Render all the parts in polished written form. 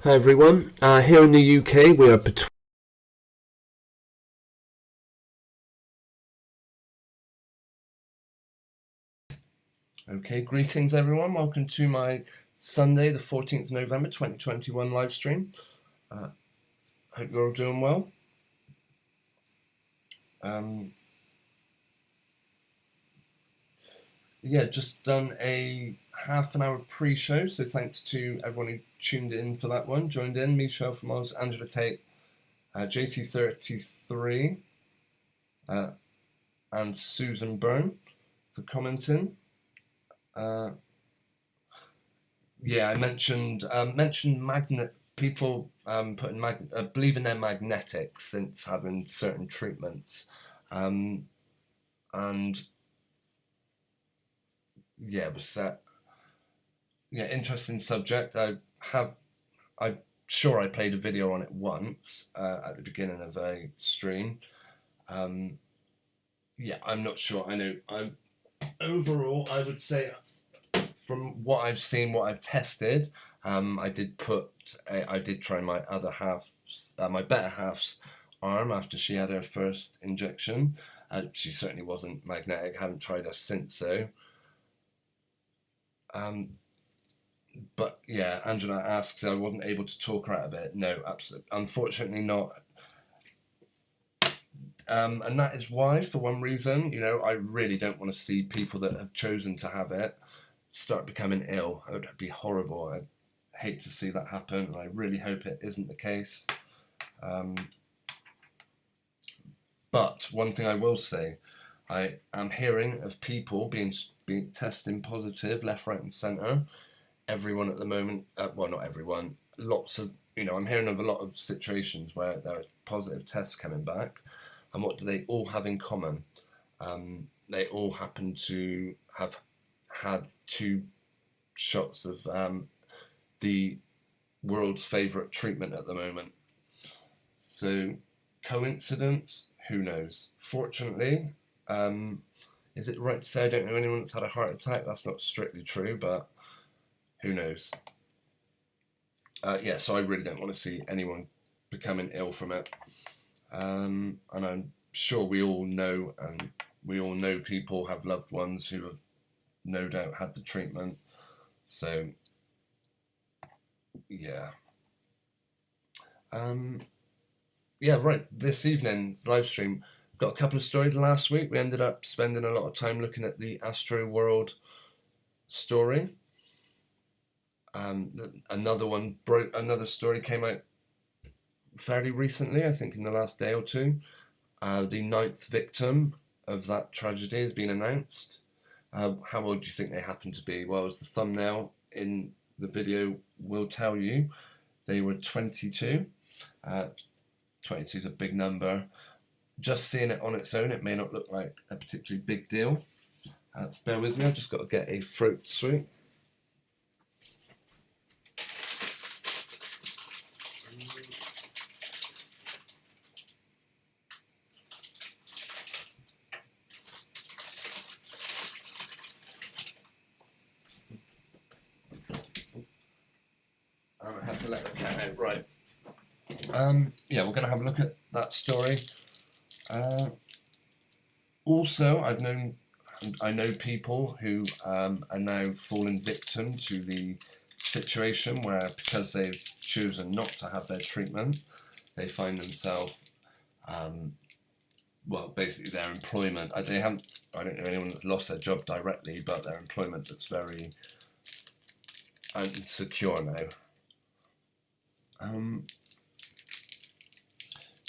Hi everyone. Here in the UK, we are between. Okay, greetings everyone. Welcome to my Sunday, the 14th of November 2021 live stream. Hope you're all doing well. Yeah, just done a half an hour pre-show, so thanks to everyone who tuned in for that one. Joined in, Michelle from Oz, Angela Tate, JT33, and Susan Byrne for commenting. Yeah, I mentioned magnet people putting believing they're magnetic since having certain treatments, and yeah, it was interesting subject. I'm sure I played a video on it once at the beginning of a stream. Yeah, I'm not sure. I know. Overall, I would say from what I've seen, what I've tested, I did try my other half, my better half's arm after she had her first injection. She certainly wasn't magnetic. Haven't tried her since though. But yeah, Angela asks, I wasn't able to talk her out of it. No, absolutely, unfortunately not. And that is why, for one reason, I really don't want to see people that have chosen to have it start becoming ill. It would be horrible. I'd hate to see that happen, and I really hope it isn't the case. But one thing I will say, I am hearing of people being testing positive left, right, and centre. Everyone at the moment, well, not everyone. Lots of, I'm hearing of a lot of situations where there are positive tests coming back, and what do they all have in common? They all happen to have had 2 shots of the world's favourite treatment at the moment. So, coincidence? Who knows? Fortunately, is it right to say I don't know anyone that's had a heart attack? That's not strictly true, but who knows? Yeah, so I really don't want to see anyone becoming ill from it. And I'm sure we all know, and we all know people have loved ones who have no doubt had the treatment. So, yeah. Yeah, right. This evening's live stream, got a couple of stories. Last week, we ended up spending a lot of time looking at the Astroworld story. Another story came out fairly recently, I think in the last day or two. The 9th victim of that tragedy has been announced. How old do you think they happen to be? Well, as the thumbnail in the video will tell you, they were 22. 22 is a big number. Just seeing it on its own, it may not look like a particularly big deal. Bear with me, I've just got to get a throat sweet. I have to let the cat out, right. Yeah, we're going to have a look at that story. Also, I know people who are now falling victim to the situation where, because they've chosen not to have their treatment, they find themselves, well, basically their employment. I don't know anyone that's lost their job directly, but their employment looks very insecure now.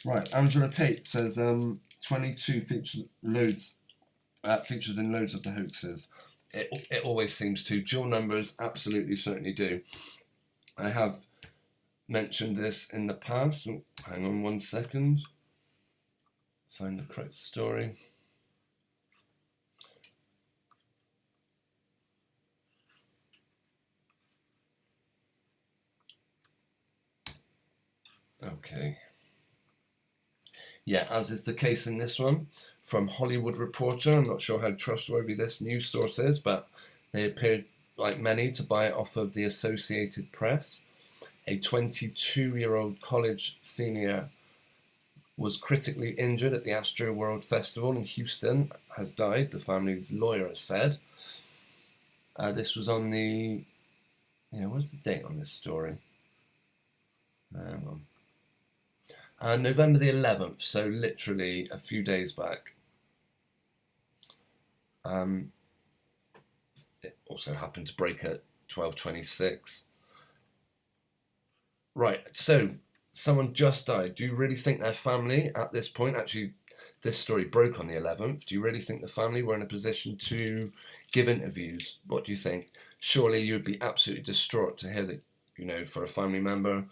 Right, Angela Tate says 22 features in loads of the hoaxes. It always seems to. Dual numbers absolutely certainly do. I have mentioned this in the past. Oh, hang on 1 second. Find the correct story. Okay. Yeah, as is the case in this one, from Hollywood Reporter. I'm not sure how trustworthy this news source is, but they appeared, like many, to buy it off of the Associated Press. a 22-year-old college senior was critically injured at the Astroworld Festival in Houston, has died, the family's lawyer has said. This was on the... what's the date on this story? Hang on. November the 11th, so literally a few days back. It also happened to break at 12:26. Right, so someone just died. Do you really think their family at this point, actually this story broke on the 11th, do you really think the family were in a position to give interviews? What do you think? Surely you'd be absolutely distraught to hear that, for a family member.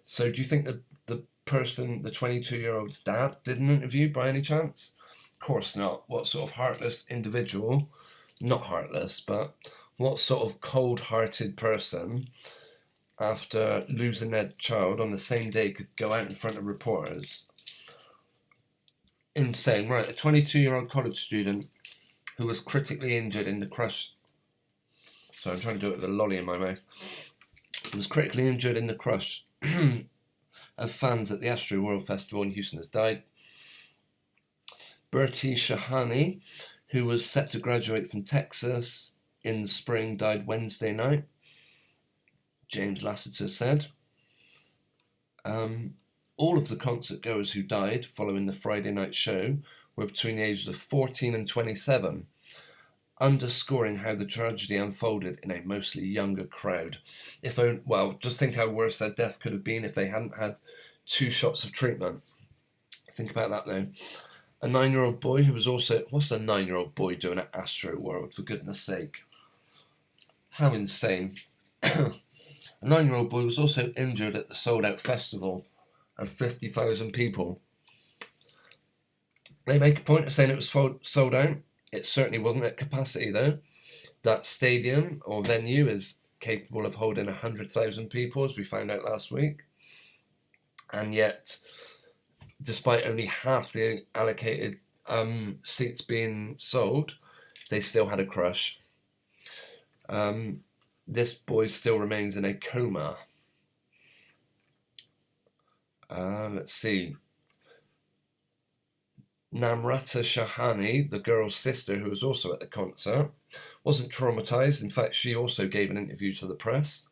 So do you think that the person, the 22-year-old's dad, did an interview by any chance? Of course not. What sort of heartless individual, not heartless, but what sort of cold-hearted person, after losing their child on the same day, could go out in front of reporters? Insane. Right, a 22-year-old college student who was critically injured in the crush... Sorry, I'm trying to do it with a lolly in my mouth. He was critically injured in the crush of fans at the Astroworld Festival in Houston, has died. Bertie Shahani, who was set to graduate from Texas in the spring, died Wednesday night, James Lasseter said. All of the concert goers who died following the Friday night show were between the ages of 14 and 27, underscoring how the tragedy unfolded in a mostly younger crowd. Just think how worse their death could have been if they hadn't had 2 shots of treatment. Think about that though. A 9-year-old boy who was also... What's a 9-year-old boy doing at Astroworld, for goodness sake? How insane. A 9-year-old boy was also injured at the sold-out festival of 50,000 people. They make a point of saying it was sold out. It certainly wasn't at capacity, though. That stadium or venue is capable of holding 100,000 people, as we found out last week. And yet, despite only half the allocated seats being sold, they still had a crush. This boy still remains in a coma. Let's see. Namrata Shahani, the girl's sister who was also at the concert, wasn't traumatized. In fact, she also gave an interview to the press.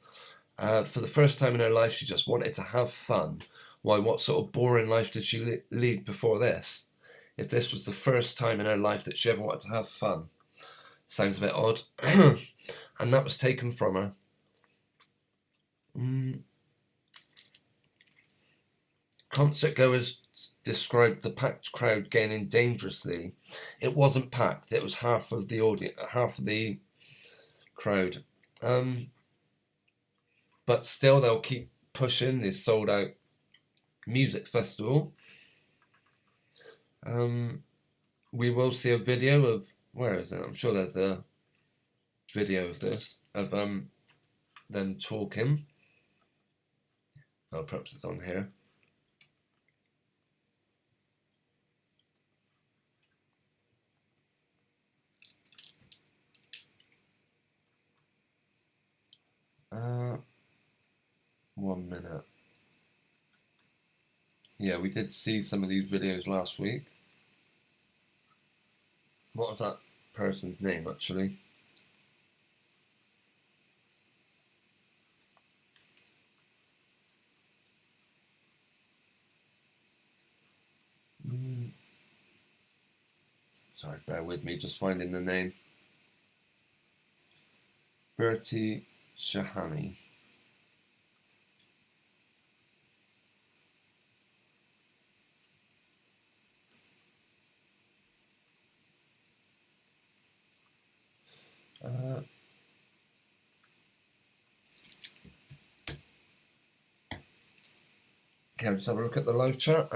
For the first time in her life, she just wanted to have fun. Why, what sort of boring life did she lead before this? If this was the first time in her life that she ever wanted to have fun. Sounds a bit odd. And that was taken from her. Concert goers described the packed crowd gaining dangerously. It wasn't packed. It was half of the audience, half of the crowd. But still, they'll keep pushing this sold-out music festival. We will see a video of... Where is it? I'm sure there's a video of this, of them talking. Oh, perhaps it's on here. One minute. Yeah, we did see some of these videos last week. What was that person's name, actually? Sorry, bear with me, just finding the name. Bertie Shahani. Okay, let's have a look at the live chat.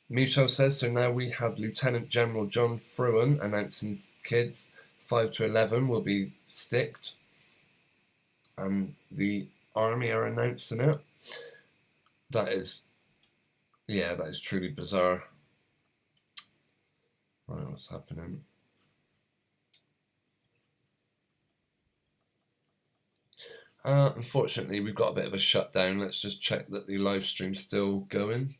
Michelle says, so now we have Lieutenant General John Fruin announcing kids 5 to 11 will be sticked. And the army are announcing it. That is truly bizarre. Right, what's happening? Unfortunately, we've got a bit of a shutdown. Let's just check that the live stream's still going.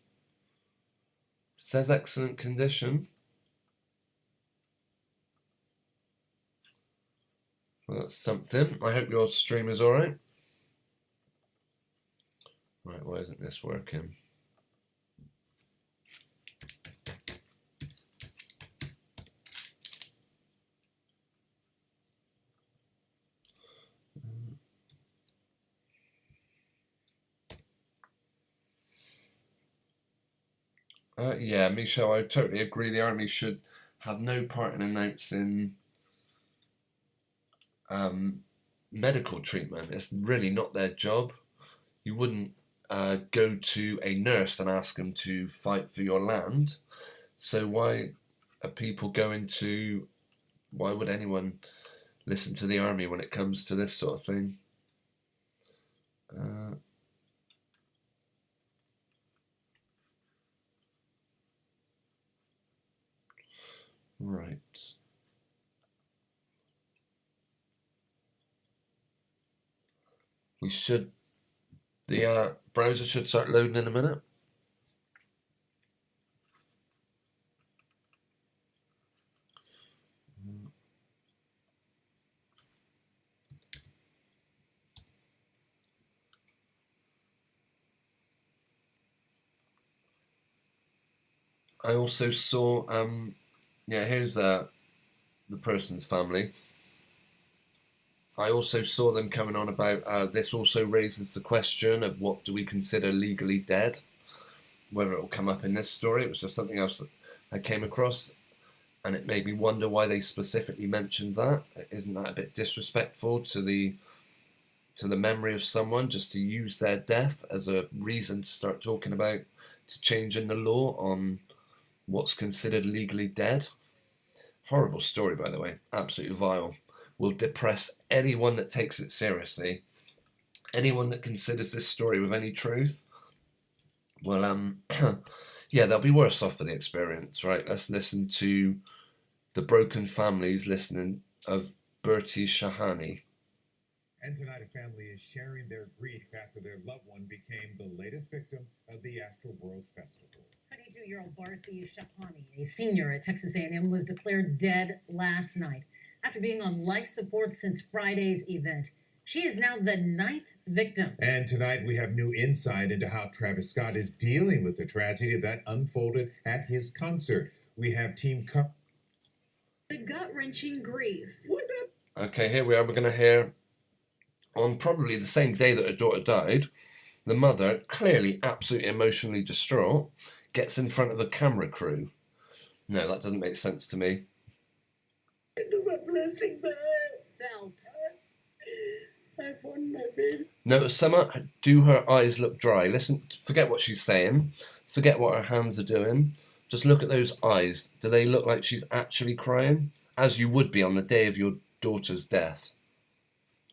It says excellent condition. Well, that's something. I hope your stream is alright. Right, why isn't this working? Yeah, Michelle, I totally agree. The army should have no part in announcing medical treatment. It's really not their job. You wouldn't go to a nurse and ask them to fight for your land. So why are people going to? Why would anyone listen to the army when it comes to this sort of thing? Right. We should. The browser should start loading in a minute. I also saw, yeah, here's the person's family. I also saw them coming on about this also raises the question of what do we consider legally dead, whether it will come up in this story. It was just something else that I came across, and it made me wonder why they specifically mentioned that. Isn't that a bit disrespectful to the memory of someone, just to use their death as a reason to start talking about to changing the law on what's considered legally dead? Horrible story, by the way. Absolutely vile. Will depress anyone that takes it seriously. Anyone that considers this story with any truth. Well, yeah, they'll be worse off for the experience, right? Let's listen to the broken families listening of Bertie Shahani. And tonight, a family is sharing their grief after their loved one became the latest victim of the Astroworld Festival. 22-year-old Barthi Shahani, a senior at Texas A&M, was declared dead last night after being on life support since Friday's event. She is now the 9th victim. And tonight, we have new insight into how Travis Scott is dealing with the tragedy that unfolded at his concert. We have Team Cup. The gut-wrenching grief. Okay, here we are. We're going to hear, on probably the same day that her daughter died, the mother, clearly absolutely emotionally distraught, gets in front of a camera crew. No, that doesn't make sense to me. Felt. No, Summer, do her eyes look dry? Listen, forget what she's saying. Forget what her hands are doing. Just look at those eyes. Do they look like she's actually crying? As you would be on the day of your daughter's death.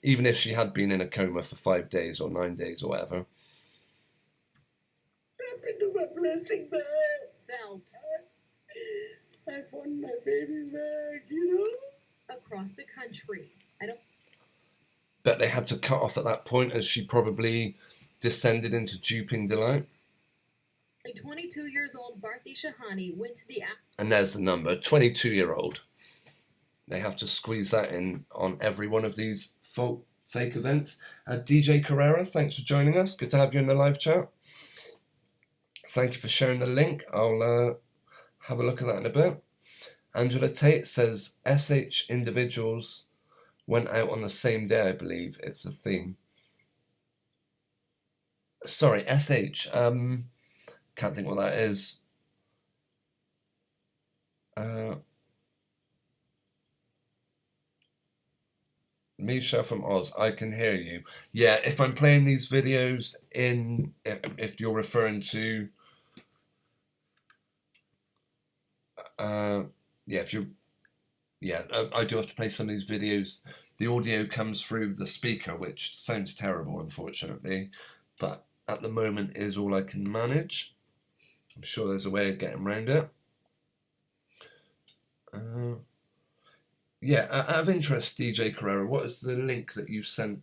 Even if she had been in a coma for 5 days or 9 days or whatever. Felt. I want my baby back, you know? Across the country. I don't. Bet they had to cut off at that point as she probably descended into duping delight. A 22 years old Barthi Shahani went to the And there's the number, 22-year-old. They have to squeeze that in on every one of these fake events. DJ Carrera, thanks for joining us. Good to have you in the live chat. Thank you for sharing the link. I'll have a look at that in a bit. Angela Tate says SH individuals went out on the same day, I believe. It's a theme. Sorry, SH. Can't think what that is. Misha from Oz, I can hear you. Yeah, if I'm playing these videos in, if you're referring to, yeah, if you're, yeah, I do have to play some of these videos. The audio comes through the speaker, which sounds terrible, unfortunately, but at the moment is all I can manage. I'm sure there's a way of getting around it. Yeah, out of interest, DJ Carrera, what is the link that you sent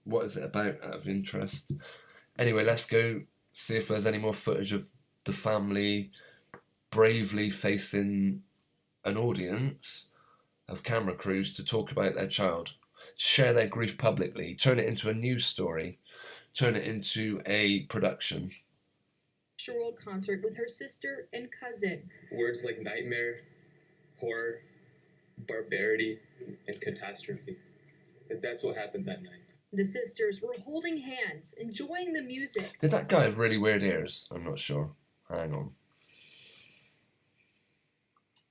what is it about out of interest? Anyway, let's go see if there's any more footage of the family bravely facing an audience of camera crews to talk about their child, share their grief publicly, turn it into a news story, turn it into a production. Astroworld concert with her sister and cousin. Words like nightmare, horror, barbarity, and catastrophe. That's what happened that night. The sisters were holding hands, enjoying the music. Did that guy have really weird ears? I'm not sure. Hang on.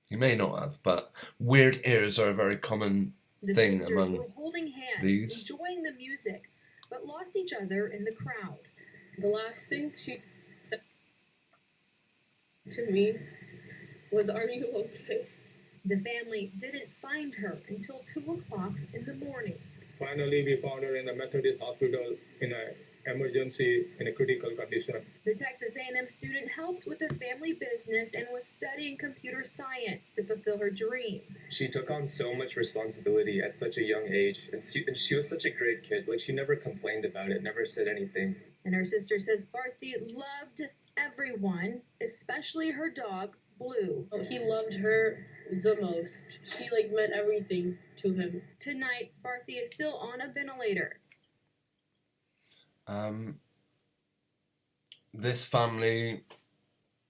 He may not have, but weird ears are a very common The thing sisters among were holding hands, these. enjoying the music, but lost each other in the crowd. The last thing she said to me was, "Are you okay?" The family didn't find her until 2 o'clock in the morning. Finally, we found her in a Methodist hospital in an emergency in a critical condition. The Texas A&M student helped with the family business and was studying computer science to fulfill her dream. She took on so much responsibility at such a young age, and she was such a great kid. Like, she never complained about it, never said anything. And her sister says Barthy loved everyone, especially her dog, Blue. He loved her the most. She meant everything to him. Tonight, Barthy is still on a ventilator. This family,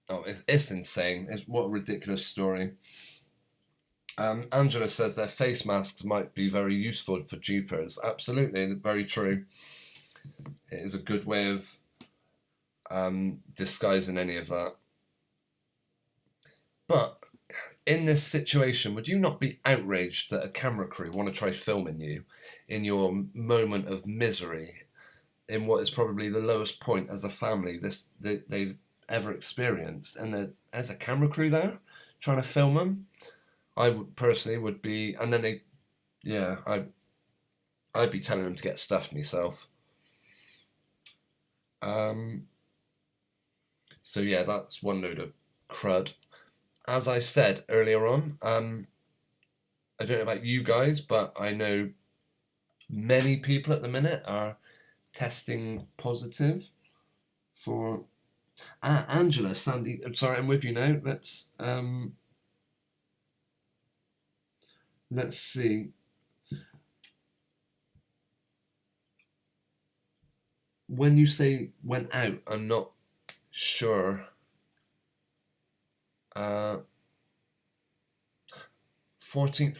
it's insane. What a ridiculous story. Angela says their face masks might be very useful for dupers. Absolutely, very true. It is a good way of disguising any of that. But in this situation, would you not be outraged that a camera crew want to try filming you in your moment of misery, in what is probably the lowest point as a family they've ever experienced, and there's a camera crew there trying to film them? I would personally be, and then I'd be telling them to get stuffed myself. So yeah, that's one load of crud. As I said earlier on, I don't know about you guys, but I know many people at the minute are testing positive for... Angela, Sandy, I'm sorry, I'm with you now. Let's see. When you say went out, I'm not sure. 14th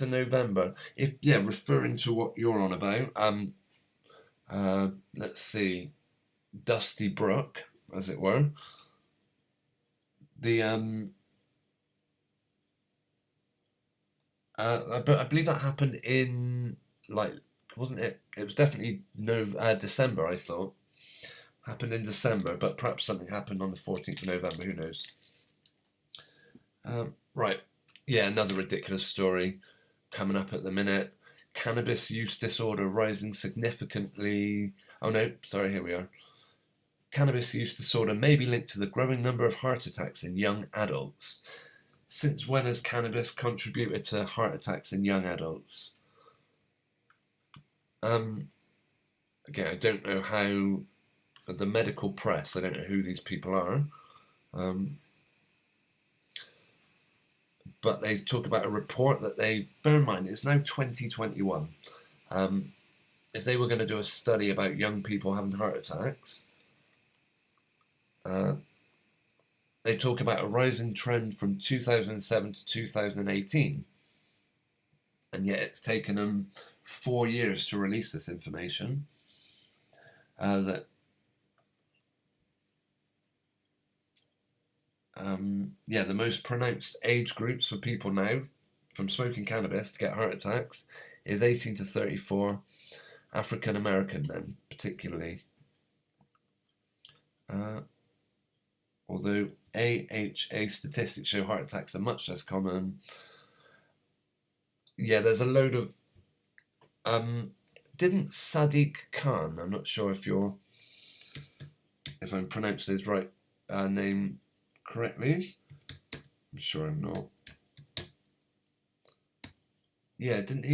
of November. Referring to what you're on about. Let's see. Dusty Brook, as it were. I believe that happened in, wasn't it? It was definitely December, I thought. Happened in December, but perhaps something happened on the 14th of November, who knows? Right, yeah, another ridiculous story coming up at the minute. Cannabis use disorder rising significantly. Oh no, sorry, here we are. Cannabis use disorder may be linked to the growing number of heart attacks in young adults. Since when has cannabis contributed to heart attacks in young adults? Again, I don't know how the medical press, I don't know who these people are. But they talk about a report that bear in mind, it's now 2021. If they were going to do a study about young people having heart attacks, they talk about a rising trend from 2007 to 2018. And yet it's taken them 4 years to release this information. The most pronounced age groups for people now from smoking cannabis to get heart attacks is 18 to 34, African American men particularly. Although AHA statistics show heart attacks are much less common. Yeah, there's a load of... didn't Sadiq Khan, I'm not sure if I'm pronouncing his right name correctly. I'm sure I'm not. Yeah, hasn't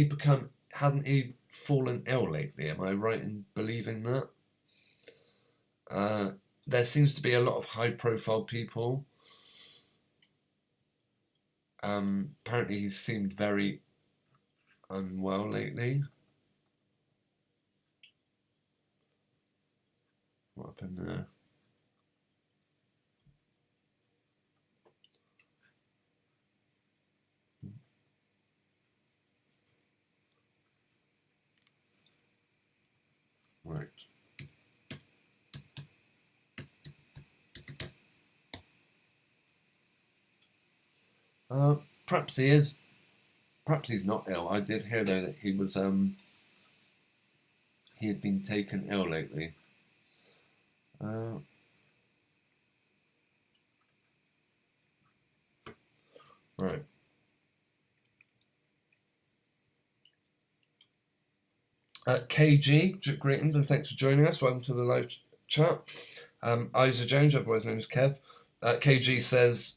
he fallen ill lately. Am I right in believing that? There seems to be a lot of high-profile people. Apparently he seemed very unwell lately. What happened there? Right. Perhaps he is. Perhaps he's not ill. I did hear though that he was he had been taken ill lately. Right. KG, greetings and thanks for joining us. Welcome to the live chat. Isa Jones, otherwise known as Kev. KG says,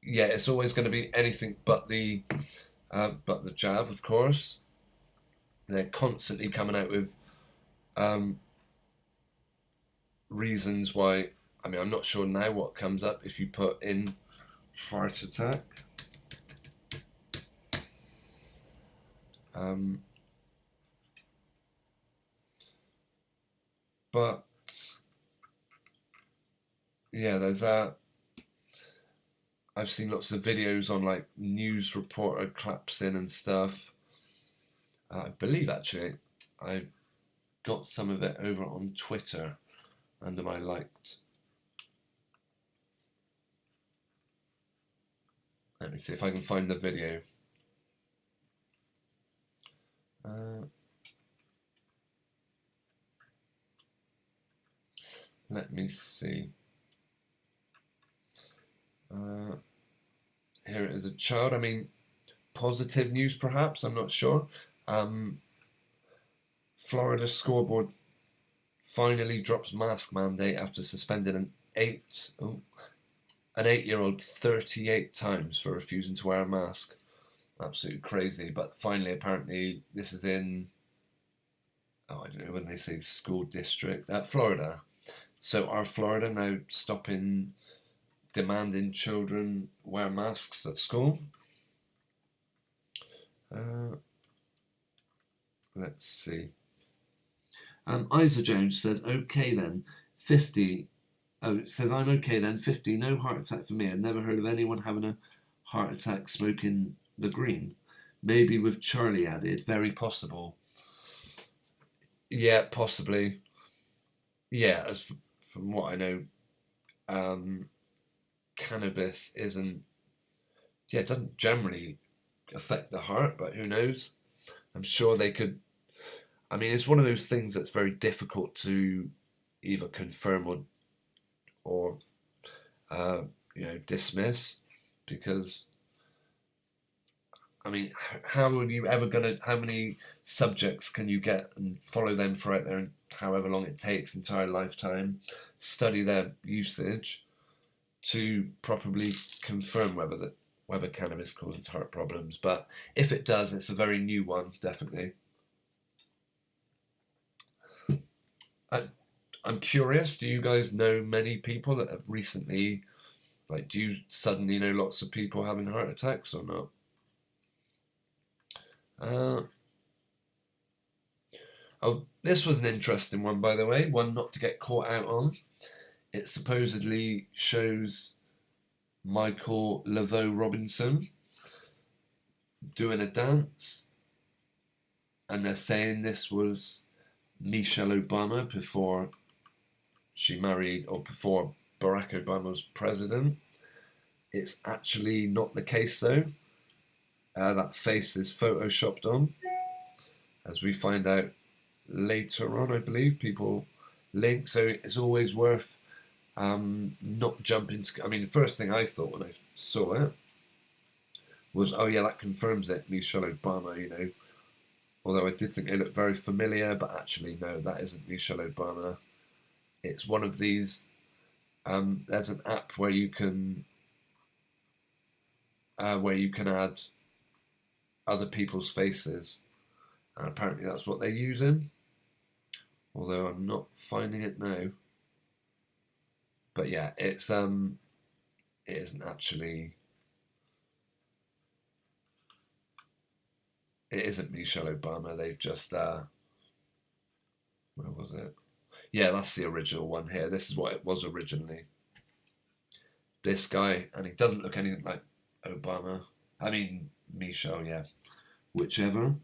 yeah, it's always going to be anything but the jab, of course. They're constantly coming out with reasons why. I mean, I'm not sure now what comes up if you put in heart attack. But yeah, there's I've seen lots of videos on like news reporter claps in and stuff. I believe actually I got some of it over on Twitter under my liked. Let me see if I can find the video. Let me see. Here it is, a child. I mean, positive news perhaps, I'm not sure. Florida school board finally drops mask mandate after suspending an 8-year-old 38 times for refusing to wear a mask. Absolutely crazy. But finally, apparently, this is in, I don't know when they say school district, Florida. So are Florida now demanding children wear masks at school? Let's see. Isa Jones says, okay then, 50. Oh, it says, I'm okay then, 50, no heart attack for me. I've never heard of anyone having a heart attack smoking the green. Maybe with Charlie added, very possible. Yeah, possibly. Yeah, from what I know, cannabis it doesn't generally affect the heart, but who knows? I'm sure they could. I mean, it's one of those things that's very difficult to either confirm or dismiss, because I mean, how many subjects can you get and follow them throughout their however long it takes, entire lifetime, study their usage to properly confirm whether cannabis causes heart problems? But if it does, it's a very new one, definitely. I'm curious, do you guys know many people that have recently, do you suddenly know lots of people having heart attacks or not? This was an interesting one, by the way, one not to get caught out on. It supposedly shows Michael Laveau Robinson doing a dance, and they're saying this was Michelle Obama before she married, or before Barack Obama was president. It's actually not the case though. That face is photoshopped on, as we find out later on, I believe. People link, so it's always worth not jumping to. I mean, the first thing I thought when I saw it was, oh yeah, that confirms it, Michelle Obama, Although I did think it looked very familiar, but actually no, that isn't Michelle Obama. It's one of these. There's an app where you can add other people's faces, And apparently that's what they're using. Although I'm not finding it now. But yeah, it isn't actually. It isn't Michelle Obama. They've just where was it? Yeah, that's the original one here. This is what it was originally. This guy, and he doesn't look anything like Obama. I mean, Michelle, yeah. Whichever.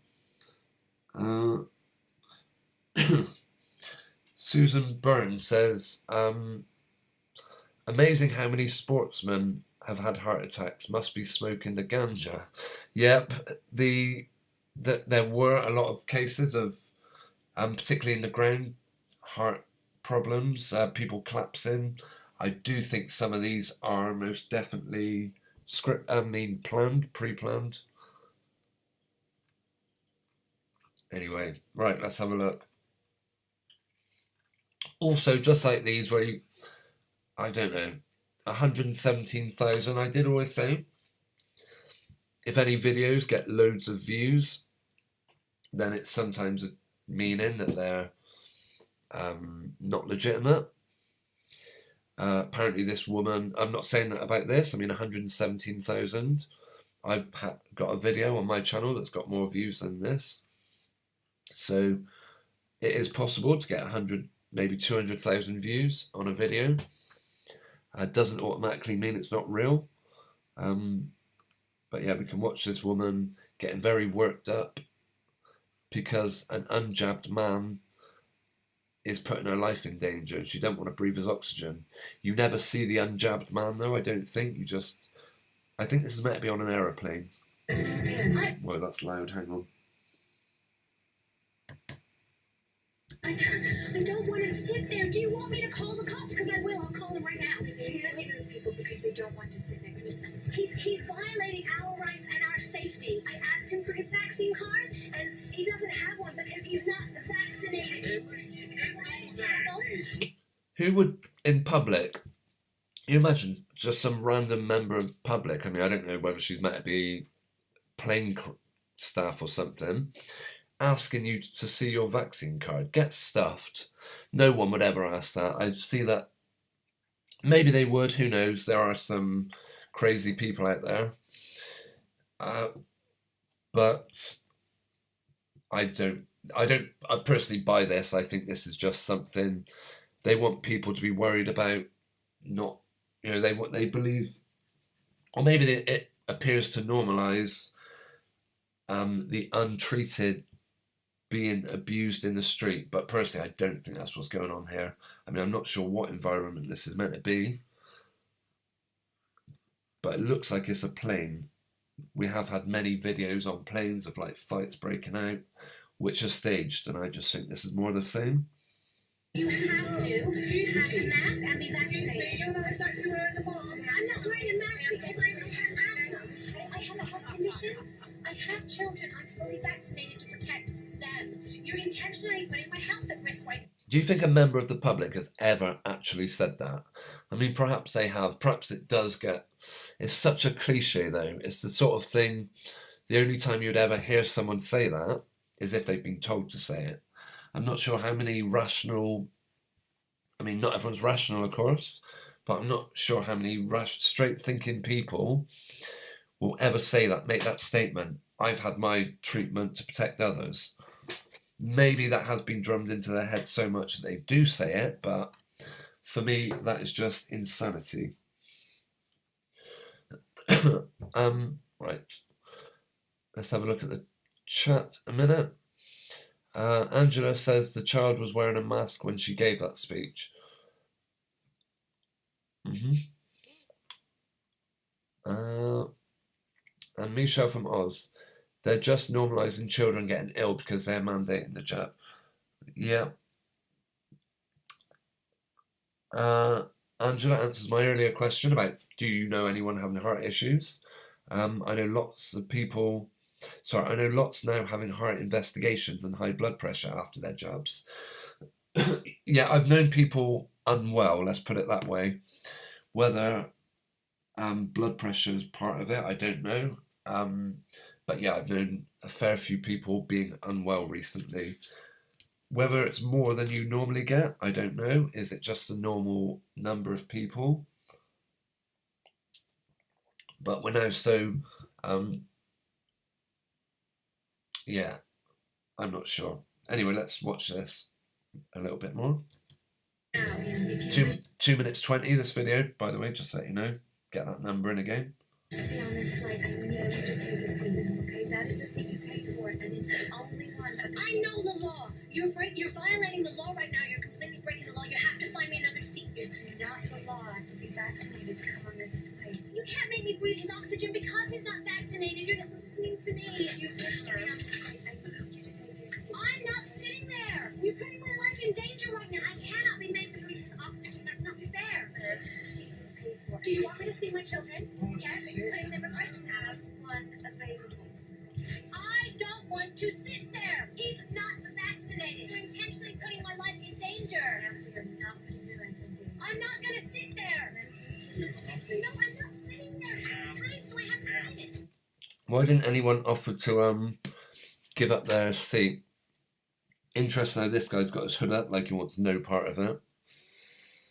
Susan Byrne says, amazing how many sportsmen have had heart attacks. Must be smoking the ganja. Yep, there were a lot of cases of, particularly in the ground, heart problems, people collapsing. I do think some of these are most definitely pre-planned. Anyway, right, let's have a look. Also, just like these, where you, I don't know, 117,000, I did always say, if any videos get loads of views, then it's sometimes meaning that they're not legitimate. Apparently this woman, I'm not saying that about this, I mean 117,000. I've got a video on my channel that's got more views than this. So it is possible to get 100, maybe 200,000 views on a video. Doesn't automatically mean it's not real. But yeah, we can watch this woman getting very worked up because an unjabbed man is putting her life in danger and she don't want to breathe his oxygen. You never see the unjabbed man though, I don't think. I think this is meant to be on an aeroplane. Whoa, that's loud, hang on. I don't want to sit there. Do you want me to call the cops? Because I will. I'll call them right now. He's letting those people because they don't want to sit next to them. He's violating our rights and our safety. I asked him for his vaccine card, and he doesn't have one because he's not vaccinated. Who would, in public, you imagine just some random member of public, I mean, I don't know whether she's meant to be plane staff or something, asking you to see your vaccine card. Get stuffed. No one would ever ask that. I'd see that. Maybe they would, who knows? There are some crazy people out there. But I personally buy this. I think this is just something they want people to be worried about, not, they believe, or maybe it appears to normalise the untreated being abused in the street. But personally, I don't think that's what's going on here. I mean, I'm not sure what environment this is meant to be, but it looks like it's a plane. We have had many videos on planes of like fights breaking out, which are staged, and I just think this is more of the same. You have to have a mask and be vaccinated. I'm not wearing a mask because I have asthma. I have a health condition. I have children. I'm fully vaccinated to protect them. You're intentionally putting my health at risk right now. Do you think a member of the public has ever actually said that? I mean, perhaps they have. Perhaps it does get... It's such a cliche, though. It's the sort of thing... The only time you'd ever hear someone say that is if they've been told to say it. I'm not sure how many rational... I mean, not everyone's rational, of course, but I'm not sure how many straight-thinking people will ever say that, make that statement. I've had my treatment to protect others. Maybe that has been drummed into their head so much that they do say it, but for me, that is just insanity. Right. Let's have a look at the chat a minute. Angela says the child was wearing a mask when she gave that speech. And Michelle from Oz. They're just normalising children getting ill because they're mandating the jab. Yeah. Angela answers my earlier question about, do you know anyone having heart issues? I know lots now having heart investigations and high blood pressure after their jabs. Yeah, I've known people unwell, let's put it that way. Whether blood pressure is part of it, I don't know. But yeah, I've known a fair few people being unwell recently. Whether it's more than you normally get, I don't know. Is it just a normal number of people? But we're now so, yeah, I'm not sure. Anyway, let's watch this a little bit more. 2 minutes 20, this video, by the way, just to let you know. Get that number in again. To be on this flight, I need you to take a seat. Okay, that is the seat you paid for, and it's the only one. I know the law. You're violating the law right now. You're completely breaking the law. You have to find me another seat. It's not the law to be vaccinated to come on this plane. You can't make me breathe his oxygen because he's not vaccinated. You're not listening to me. If you wish to be on this flight, I need you to take your seat. I'm not sitting there. You're putting my life in danger right now. I cannot be made to breathe his oxygen. That's not fair. This is the seat you paid for. Do you want me to see my children? Yes, are you putting them in my have one available. I don't want to sit there. He's not vaccinated. You're intentionally putting my life in danger. You're not going to do anything. I'm not going to sit there. No, I'm not sitting there. How many times do I have to say it? Why didn't anyone offer to give up their seat? Interesting how this guy's got his hood up like he wants no part of it.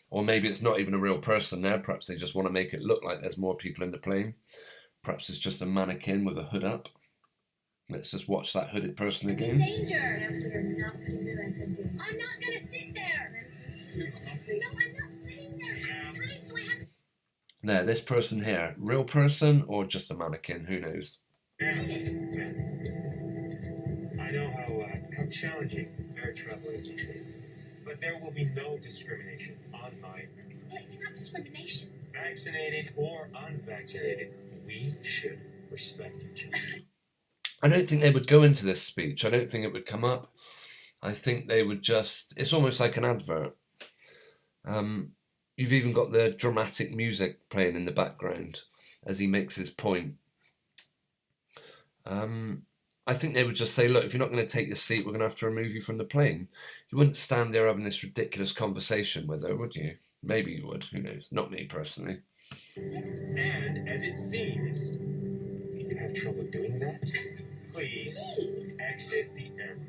Or maybe it's not even a real person there. Perhaps they just want to make it look like there's more people in the plane. Perhaps it's just a mannequin with a hood up. Let's just watch that hooded person again. Danger. You're not going to do anything. I'm not going to sit there. No, I'm not sitting there. How many times do I have to... There, this person here. Real person or just a mannequin? Who knows? I know how challenging air travel is, but there will be no discrimination on my... It's not discrimination. Vaccinated or unvaccinated, we should respect each other. I don't think they would go into this speech. I don't think it would come up. I think they would just... It's almost like an advert. You've even got the dramatic music playing in the background as he makes his point. I think they would just say, look, if you're not going to take your seat, we're going to have to remove you from the plane. You wouldn't stand there having this ridiculous conversation with her, would you? Maybe you would. Who knows? Not me, personally. And as it seems, if you have trouble doing that, please exit the aircraft.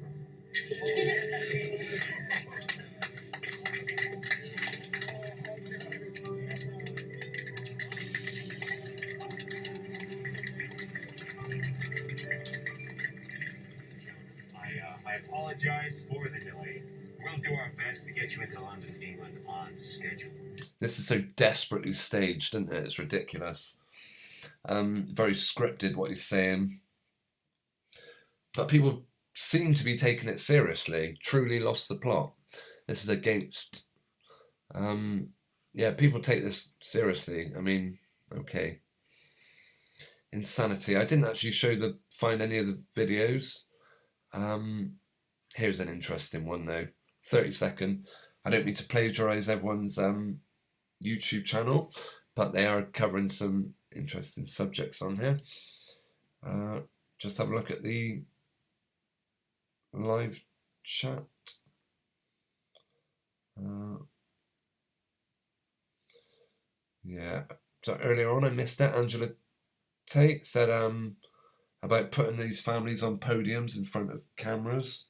I apologize for the delay. We'll do our best to get you into London, England on schedule. This is so desperately staged, isn't it? It's ridiculous. Very scripted what he's saying. But people seem to be taking it seriously. Truly lost the plot. This is against... yeah, people take this seriously. I mean, okay. Insanity. I didn't actually find any of the videos. Here's an interesting one though. 30-second. I don't mean to plagiarise everyone's YouTube channel, but they are covering some interesting subjects on here. Just have a look at the live chat. Yeah. So earlier on I missed it. Angela Tate said about putting these families on podiums in front of cameras.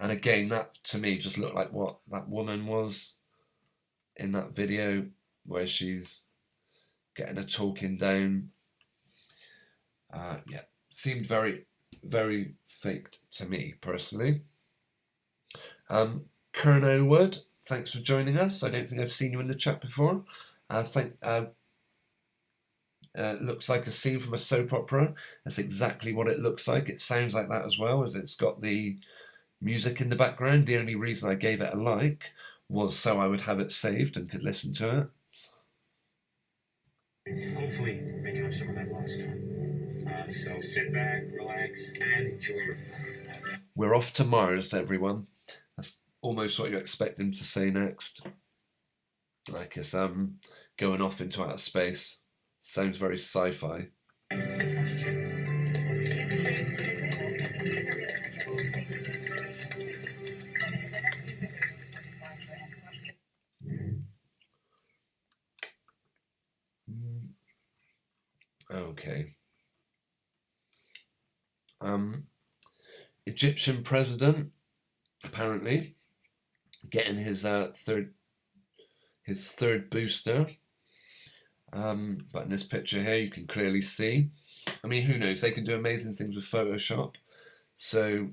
And again, that to me just looked like what that woman was in that video where she's getting a talking down. Yeah, seemed very, very faked to me personally. Kerno Wood, thanks for joining us. I don't think I've seen you in the chat before. Looks like a scene from a soap opera. That's exactly what it looks like. It sounds like that as well, as it's got the music in the background. The only reason I gave it a like was so I would have it saved and could listen to it. Hopefully make up some of that lost time. So sit back, relax, and enjoy your flight. We're off to Mars, everyone. That's almost what you expect him to say next. Like it's going off into outer space. Sounds very sci-fi. Okay. Egyptian president, apparently, getting his third booster. But in this picture here, you can clearly see. I mean, who knows? They can do amazing things with Photoshop. So,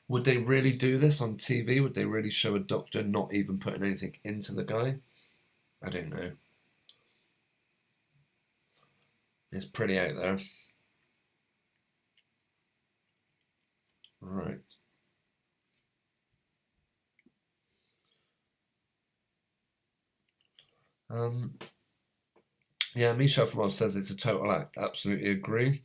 would they really do this on TV? Would they really show a doctor not even putting anything into the guy? I don't know. It's pretty out there. Right. Yeah, Michelle from Oz says it's a total act. Absolutely agree.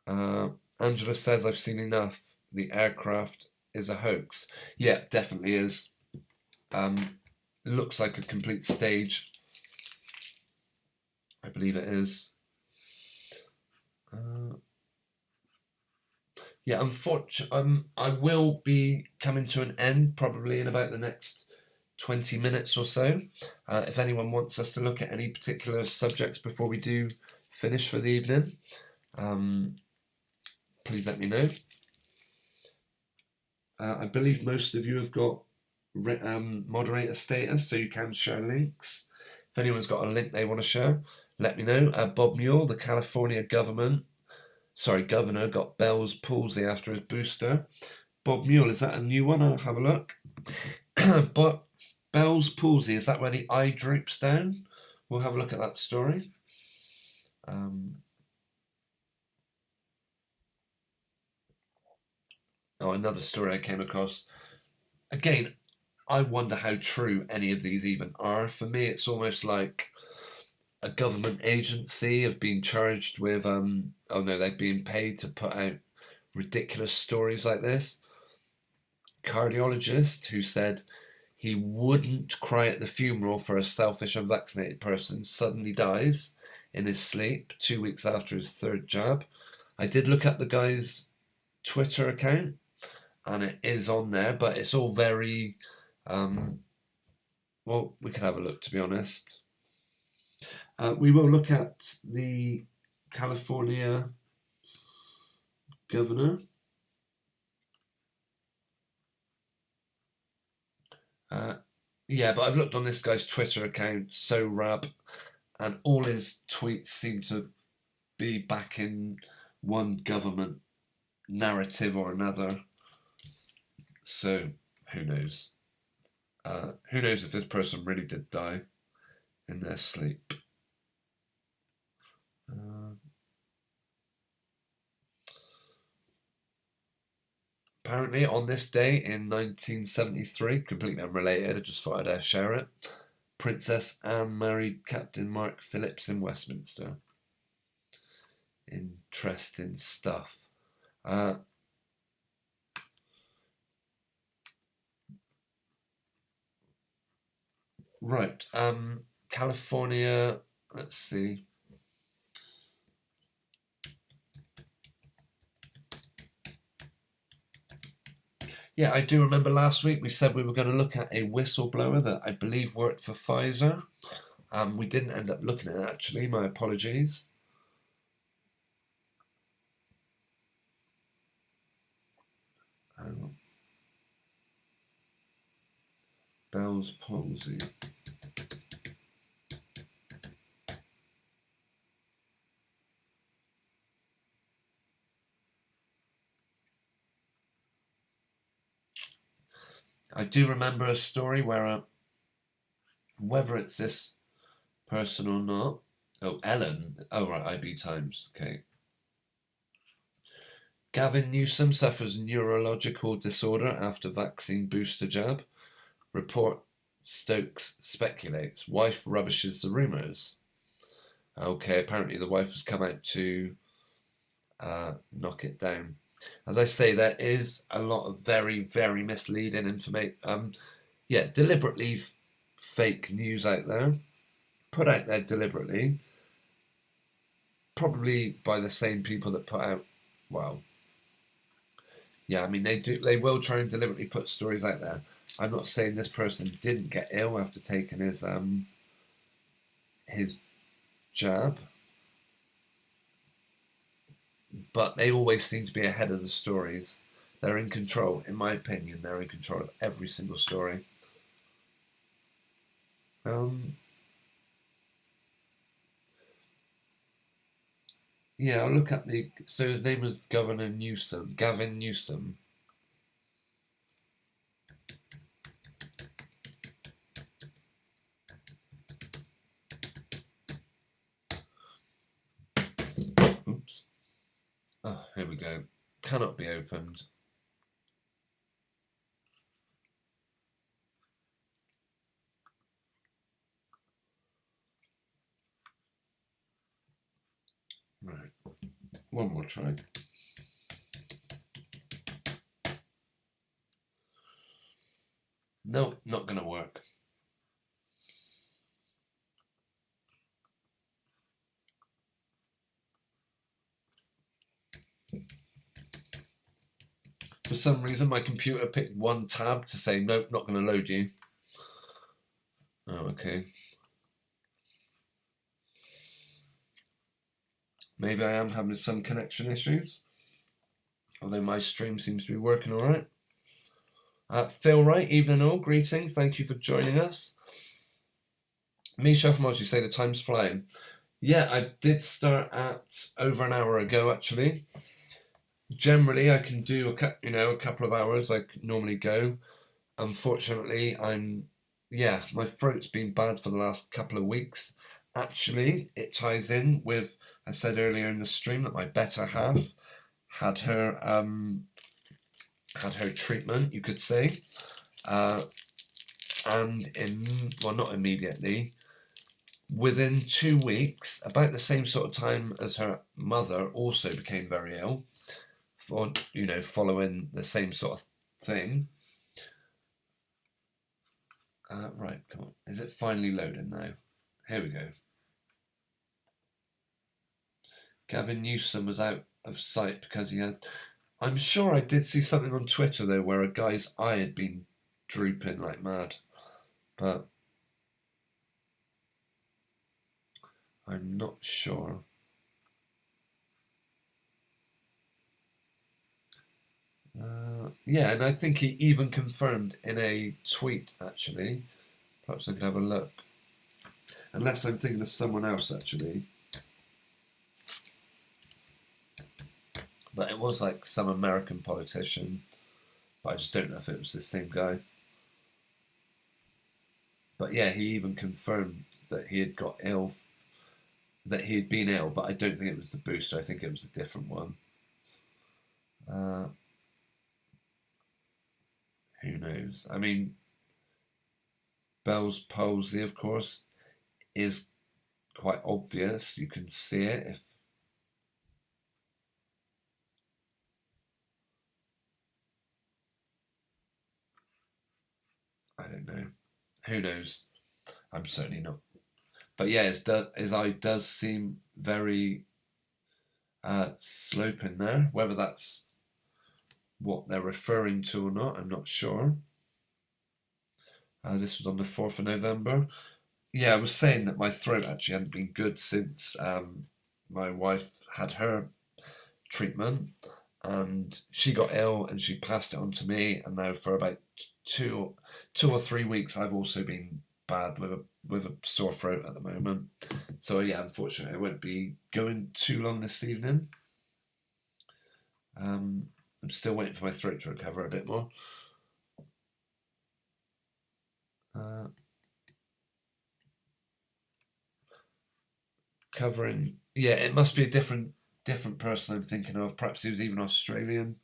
Angela says, I've seen enough. The aircraft is a hoax. Yeah, definitely is. Looks like a complete stage. I believe it is. Yeah, unfortunately, I will be coming to an end probably in about the next 20 minutes or so. If anyone wants us to look at any particular subjects before we do finish for the evening, please let me know. I believe most of you have got moderator status, so you can share links. If anyone's got a link they want to share, let me know. Bob Muir, the California governor, got Bell's palsy after his booster. Bob Muir, is that a new one? I'll have a look. But Bell's palsy, is that where the eye droops down? We'll have a look at that story. Another story I came across. Again, I wonder how true any of these even are. For me, it's almost like a government agency have been charged with, they're being paid to put out ridiculous stories like this. Cardiologist who said he wouldn't cry at the funeral for a selfish unvaccinated person suddenly dies in his sleep 2 weeks after his third jab. I did look up the guy's Twitter account and it is on there, but it's all very, well, we can have a look, to be honest. We will look at the California governor. Yeah, but I've looked on this guy's Twitter account, SoRab, and all his tweets seem to be backing one government narrative or another. So, who knows? Who knows if this person really did die in their sleep? Apparently, on this day in 1973, completely unrelated, I just thought I'd share it, Princess Anne married Captain Mark Phillips in Westminster. Interesting stuff. Right, California, let's see. Yeah, I do remember last week we said we were going to look at a whistleblower that I believe worked for Pfizer. We didn't end up looking at it, actually. My apologies. Bell's palsy. I do remember a story where, whether it's this person or not, Ellen, right, IB Times, okay. Gavin Newsom suffers neurological disorder after vaccine booster jab. Report Stokes speculates. Wife rubbishes the rumours. Okay, apparently the wife has come out to knock it down. As I say, there is a lot of very, very misleading information. Deliberately fake news out there, put out there deliberately, probably by the same people that put out. Well, yeah, I mean they will try and deliberately put stories out there. I'm not saying this person didn't get ill after taking his jab. but they always seem to be ahead of the stories. They're in control, in my opinion. They're in control of every single story. Yeah, I'll look at so his name was Gavin Newsom. Oops. Oh, here we go. Cannot be opened. Right. One more try. No, not going to work. For some reason, my computer picked one tab to say, nope, not going to load you. Oh, okay. Maybe I am having some connection issues. Although my stream seems to be working all right. Phil Wright, evening all, greetings. Thank you for joining us. Michelle from Oz, you say the time's flying. Yeah, I did start at over an hour ago, actually. Generally, I can do a couple of hours like normally go. Unfortunately, my throat's been bad for the last couple of weeks. Actually, it ties in with, I said earlier in the stream that my better half had her treatment, you could say, and not immediately, within 2 weeks, about the same sort of time as her mother also became very ill, following the same sort of thing. Right, come on. Is it finally loading now? Here we go. Gavin Newsom was out of sight because he had... I'm sure I did see something on Twitter, though, where a guy's eye had been drooping like mad. But I'm not sure. Yeah, and I think he even confirmed in a tweet, actually. Perhaps I could have a look. Unless I'm thinking of someone else, actually. But it was like some American politician. But I just don't know if it was the same guy. But yeah, he even confirmed that he had got ill, that he had been ill, but I don't think it was the booster. I think it was a different one. Who knows? I mean, Bell's palsy, of course, is quite obvious. You can see it if... I don't know. Who knows? I'm certainly not. But yeah, his eye does seem very sloping there. Whether that's what they're referring to or not, I'm not sure. This was on the 4th of November. Yeah, I was saying that my throat actually hadn't been good since my wife had her treatment, and she got ill and she passed it on to me, and now for about two or 3 weeks I've also been bad with a sore throat at the moment. So yeah, unfortunately I won't be going too long this evening. I'm still waiting for my throat to recover a bit more. Covering, yeah, it must be a different person I'm thinking of. Perhaps he was even Australian.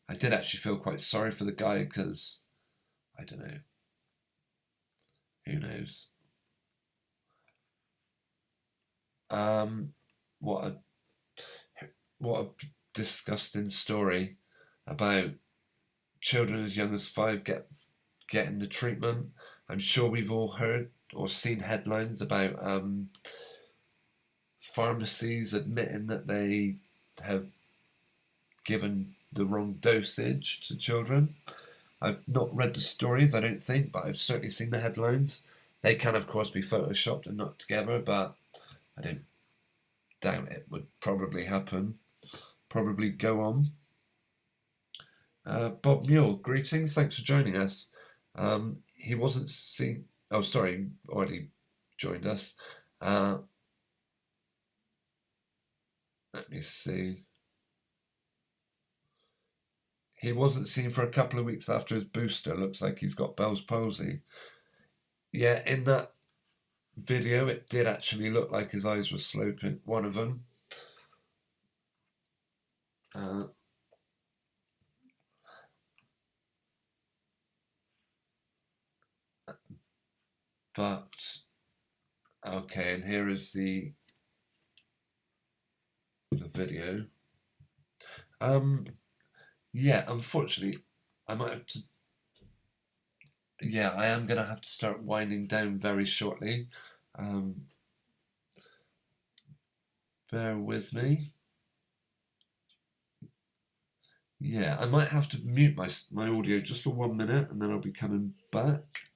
I did actually feel quite sorry for the guy because I don't know. Who knows? What a disgusting story about children as young as 5 getting the treatment. I'm sure we've all heard or seen headlines about pharmacies admitting that they have given the wrong dosage to children. I've not read the stories, I don't think, but I've certainly seen the headlines. They can, of course, be photoshopped and knocked together, but I don't doubt it would probably happen. probably go on. Bob Mule, greetings, thanks for joining us. He wasn't seen. Oh, sorry, already joined us. Let me see. He wasn't seen for a couple of weeks after his booster. Looks like he's got Bell's palsy. Yeah, in that video, it did actually look like his eyes were sloping, one of them. But, okay, and here is the video. Yeah, unfortunately, I might have to. Yeah, I am gonna have to start winding down very shortly. Bear with me. Yeah, I might have to mute my audio just for 1 minute, and then I'll be coming back.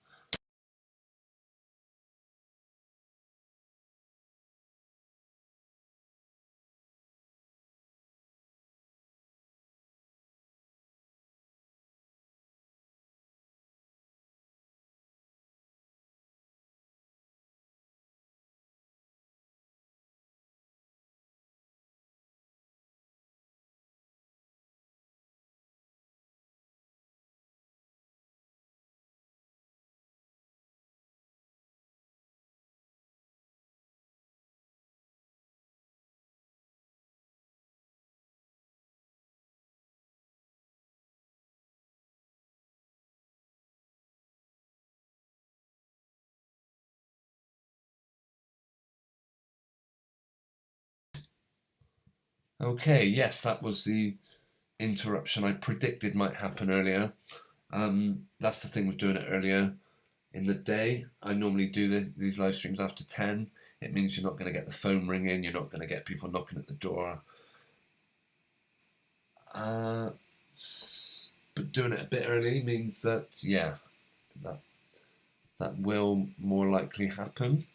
Okay, yes, that was the interruption I predicted might happen earlier. That's the thing with doing it earlier in the day. I normally do these live streams after 10. It means you're not going to get the phone ringing, you're not going to get people knocking at the door. But doing it a bit early means that, yeah, that will more likely happen.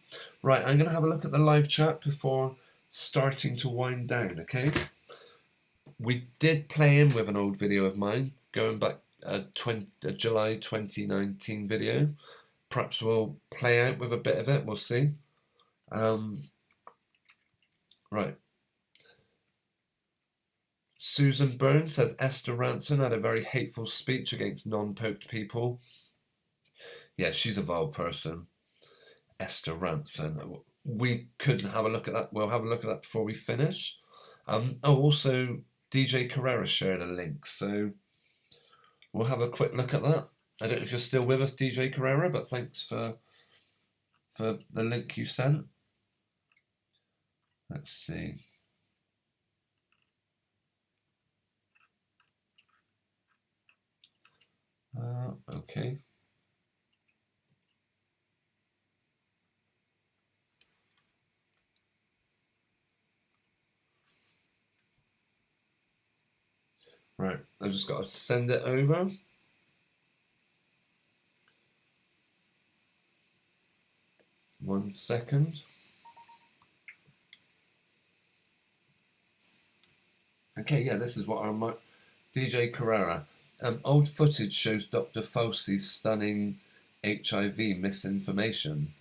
Right, I'm going to have a look at the live chat before starting to wind down, okay? We did play in with an old video of mine, going back a July 2019 video. Perhaps we'll play out with a bit of it, we'll see. Right. Susan Burns says Esther Ransom had a very hateful speech against non-poked people. Yeah, she's a vile person. Esther Ransom. We could have a look at that. We'll have a look at that before we finish. Also, DJ Carrera shared a link, so we'll have a quick look at that. I don't know if you're still with us, DJ Carrera, but thanks for the link you sent. Let's see. Okay. Right, I've just got to send it over. One second. Okay, yeah, this is what our DJ Carrera. Old footage shows Dr. Fauci's stunning HIV misinformation.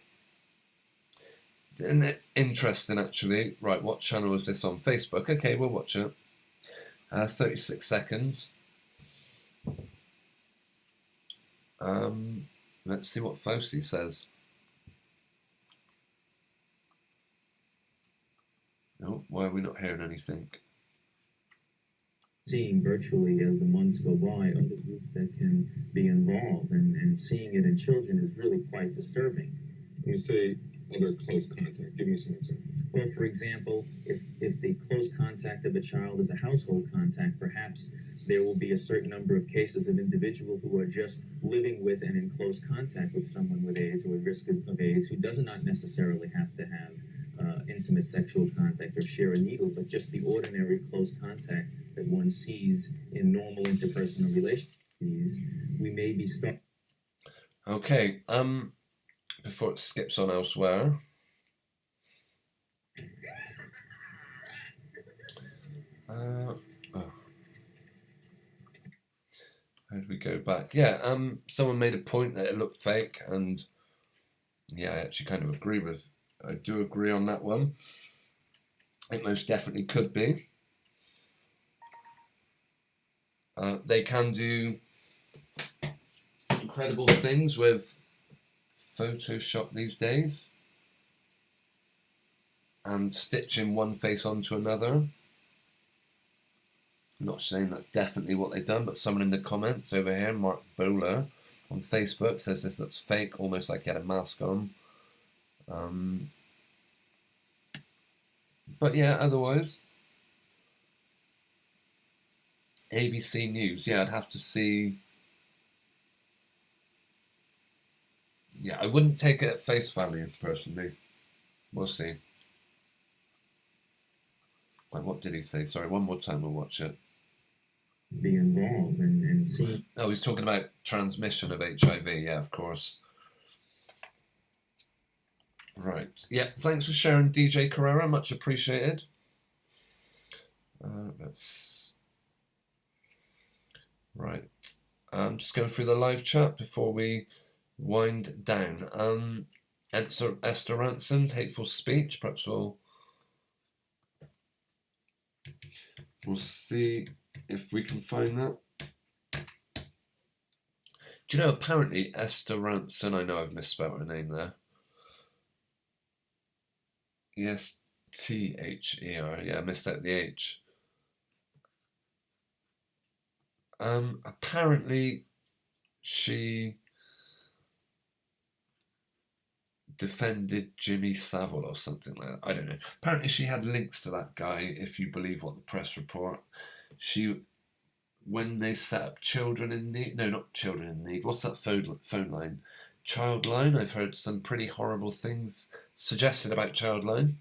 Isn't it interesting, actually? Right, what channel is this on? Facebook. Okay, we'll watch it. 36 seconds. Let's see what Fauci says. No, why are we not hearing anything? Seeing virtually as the months go by other groups that can be involved, and seeing it in children is really quite disturbing. When you say other close contact, give me some examples. Well, for example, if the close contact of a child is a household contact, perhaps there will be a certain number of cases of individuals who are just living with and in close contact with someone with AIDS or at risk of AIDS, who does not necessarily have to have intimate sexual contact or share a needle, but just the ordinary close contact that one sees in normal interpersonal relationships. We may be stuck. Okay, before it skips on elsewhere. Oh. How do we go back? Yeah, someone made a point that it looked fake, and yeah, I actually kind of agree with. I do agree on that one. It most definitely could be. They can do incredible things with Photoshop these days and stitching one face onto another. I'm not saying that's definitely what they've done, but someone in the comments over here, Mark Bowler on Facebook, says this looks fake, almost like he had a mask on. But yeah, otherwise, ABC News, yeah, I'd have to see. Yeah, I wouldn't take it at face value, personally. We'll see. Wait, what did he say? Sorry, one more time, we'll watch it. Be involved and see. Oh, he's talking about transmission of HIV, yeah, of course. Right. Yeah, thanks for sharing, DJ Carrera, much appreciated. Let's... Right. I'm just going through the live chat before we wind down. Esther Ransom's hateful speech, perhaps we'll see if we can find that. Do you know, apparently Esther Ransom, I know I've misspelled her name there. E-S-T-H-E-R, yeah, I missed out the H. Apparently she defended Jimmy Savile or something like that. I don't know. Apparently she had links to that guy, if you believe what the press report. When they set up Children in Need, no, not Children in Need, what's that phone line? Childline, I've heard some pretty horrible things suggested about Childline.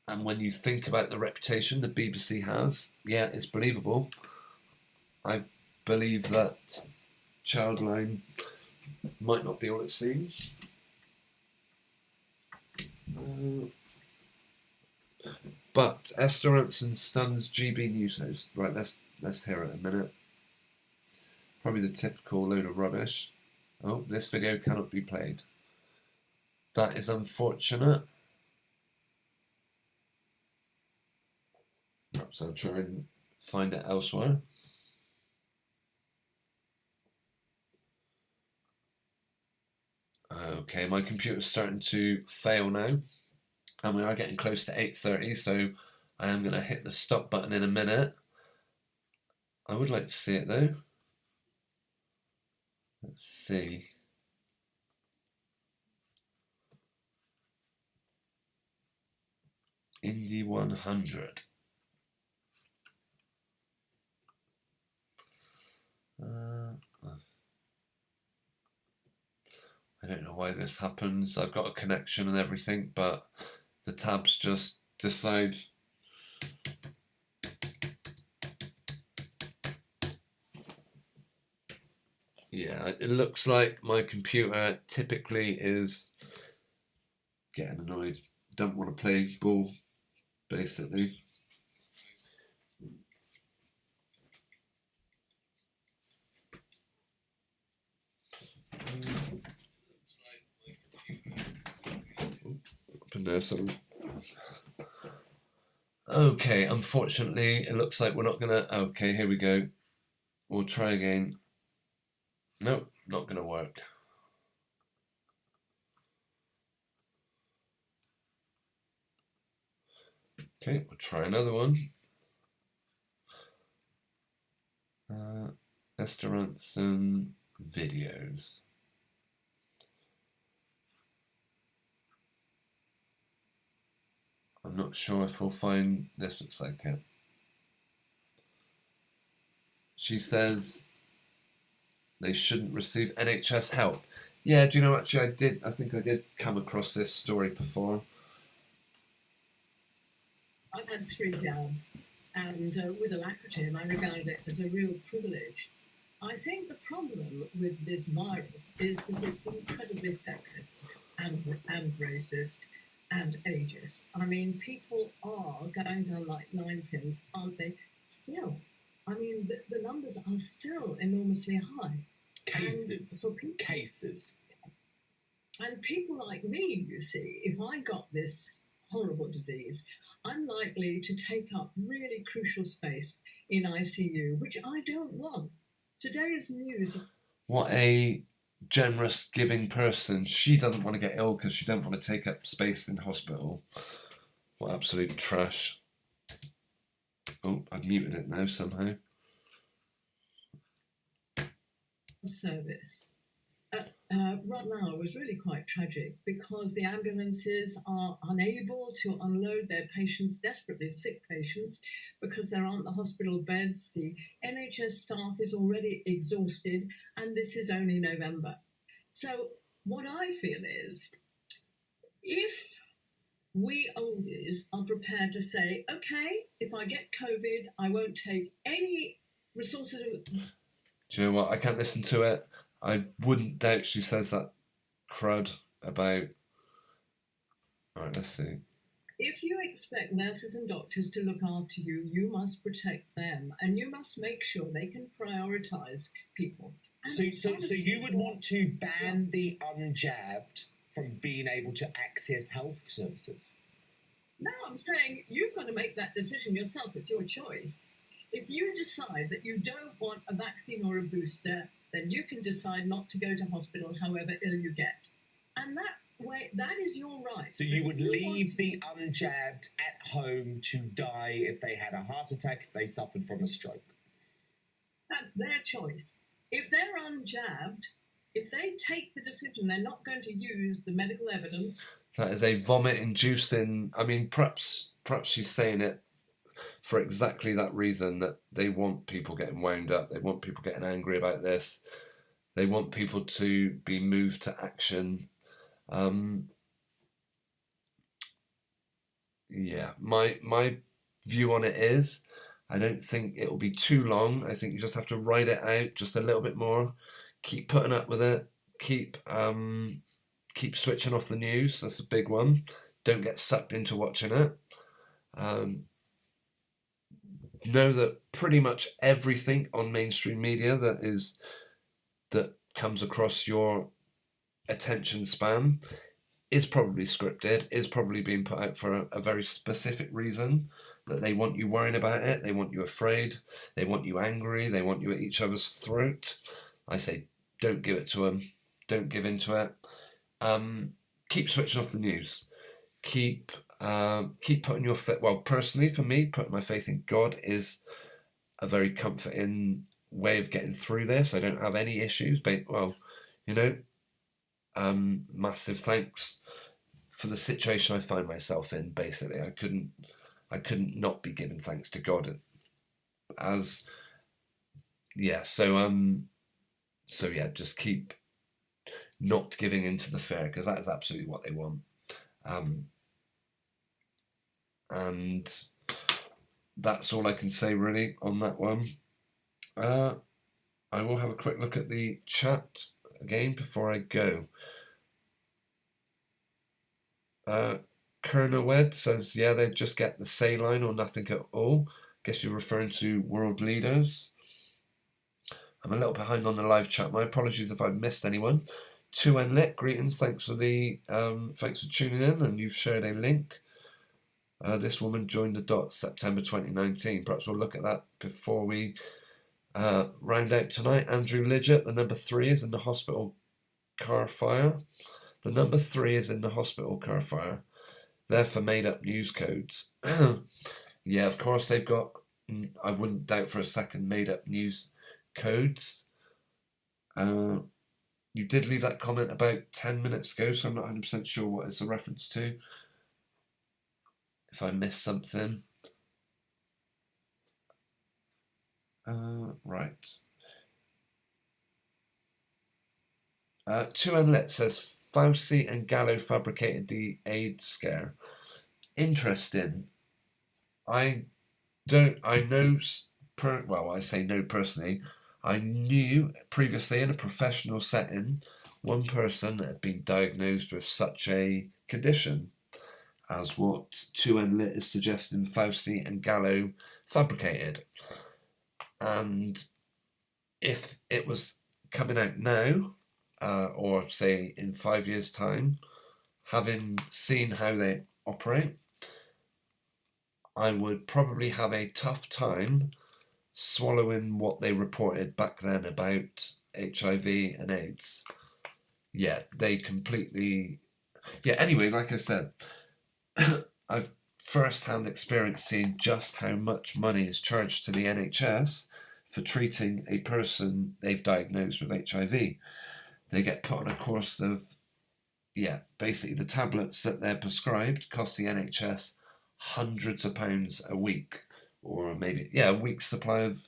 And when you think about the reputation the BBC has, yeah, it's believable. I believe that Childline might not be all it seems. But Esther Ransom stuns GB News host. Right, let's hear it a minute. Probably the typical load of rubbish. Oh, this video cannot be played. That is unfortunate. Perhaps I'll try and find it elsewhere. Okay, my computer's starting to fail now. And we are getting close to 8:30, so I am going to hit the stop button in a minute. I would like to see it though. Let's see. Indy 100. I don't know why this happens. I've got a connection and everything, but the tabs just decide. Yeah, it looks like my computer typically is getting annoyed. Don't want to play ball, basically. Up in there, something. Okay, unfortunately, it looks like we're not gonna. Okay, here we go. We'll try again. Nope, not gonna work. Okay, we'll try another one. Esther Ransom videos. I'm not sure if we'll find this. Looks like it. She says they shouldn't receive NHS help. Yeah, do you know, actually I think I did come across this story before. I've had 3 jabs, and with alacrity, and I regard it as a real privilege. I think the problem with this virus is that it's incredibly sexist and racist, and ageist. I mean, people are going down like nine pins, aren't they? Still. I mean, the numbers are still enormously high. Cases. And Cases. And people like me, you see, if I got this horrible disease, I'm likely to take up really crucial space in ICU, which I don't want. Today's news. What a generous, giving person. She doesn't want to get ill because she doesn't want to take up space in hospital. What absolute trash. Oh, I've muted it now somehow. Service. Right now was really quite tragic because the ambulances are unable to unload their patients, desperately sick patients, because there aren't the hospital beds. The NHS staff is already exhausted, and this is only November. So what I feel is, if we oldies are prepared to say, okay, if I get COVID, I won't take any resources. Do you know what? I can't listen to it. I wouldn't doubt she says that crud about... Alright, let's see. If you expect nurses and doctors to look after you, you must protect them, and you must make sure they can prioritise people. So you would want to ban the unjabbed from being able to access health services? No, I'm saying you've got to make that decision yourself. It's your choice. If you decide that you don't want a vaccine or a booster, then you can decide not to go to hospital however ill you get. And that way, that is your right. So you would leave the unjabbed at home to die if they had a heart attack, if they suffered from a stroke? That's their choice. If they're unjabbed, if they take the decision they're not going to use the medical evidence... That is a vomit-inducing... I mean, perhaps she's saying it for exactly that reason, that they want people getting wound up, they want people getting angry about this, they want people to be moved to action. Yeah, my view on it is, I don't think it will be too long. I think you just have to ride it out just a little bit more, keep putting up with it, keep switching off the news. That's a big one. Don't get sucked into watching it. Know that pretty much everything on mainstream media that comes across your attention span is probably scripted, is probably being put out for a very specific reason, that they want you worrying about it, they want you afraid, they want you angry, they want you at each other's throat. I say, don't give it to them, don't give in to it. Keep switching off the news. Keep putting your faith. Well, personally, for me, putting my faith in God is a very comforting way of getting through this. I don't have any issues, but well, you know, massive thanks for the situation I find myself in. Basically, I couldn't not be giving thanks to God. As yeah, so yeah, just keep not giving into the fear, because that is absolutely what they want. And that's all I can say really on that one. I will have a quick look at the chat again before I go. Kerner Wed says, yeah, they just get the saline or nothing at all. Guess you're referring to world leaders. I'm a little behind on the live chat. My apologies if I've missed anyone. 2nlit, greetings. Thanks for tuning in, and you've shared a link. This woman joined the dot September 2019. Perhaps we'll look at that before we round out tonight. Andrew Lidgett, the number 3 is in the hospital car fire. The number 3 is in the hospital car fire. They're for made up news codes. Yeah, of course they've got, I wouldn't doubt for a second, made up news codes. You did leave that comment about 10 minutes ago, so I'm not 100% sure what it's a reference to. If I missed something. Right. 2nlit says Fauci and Gallo fabricated the AIDS scare. Interesting. I say no personally. I knew previously in a professional setting one person that had been diagnosed with such a condition. as what 2NLit is suggesting Fauci and Gallo fabricated. And if it was coming out now, or say in 5 years' time, having seen how they operate, I would probably have a tough time swallowing what they reported back then about HIV and AIDS. Yeah, they completely... Yeah, anyway, like I said, I've first-hand experience seeing just how much money is charged to the NHS for treating a person they've diagnosed with HIV. They get put on a course of, basically the tablets that they're prescribed cost the NHS hundreds of pounds a week, or maybe, a week's supply of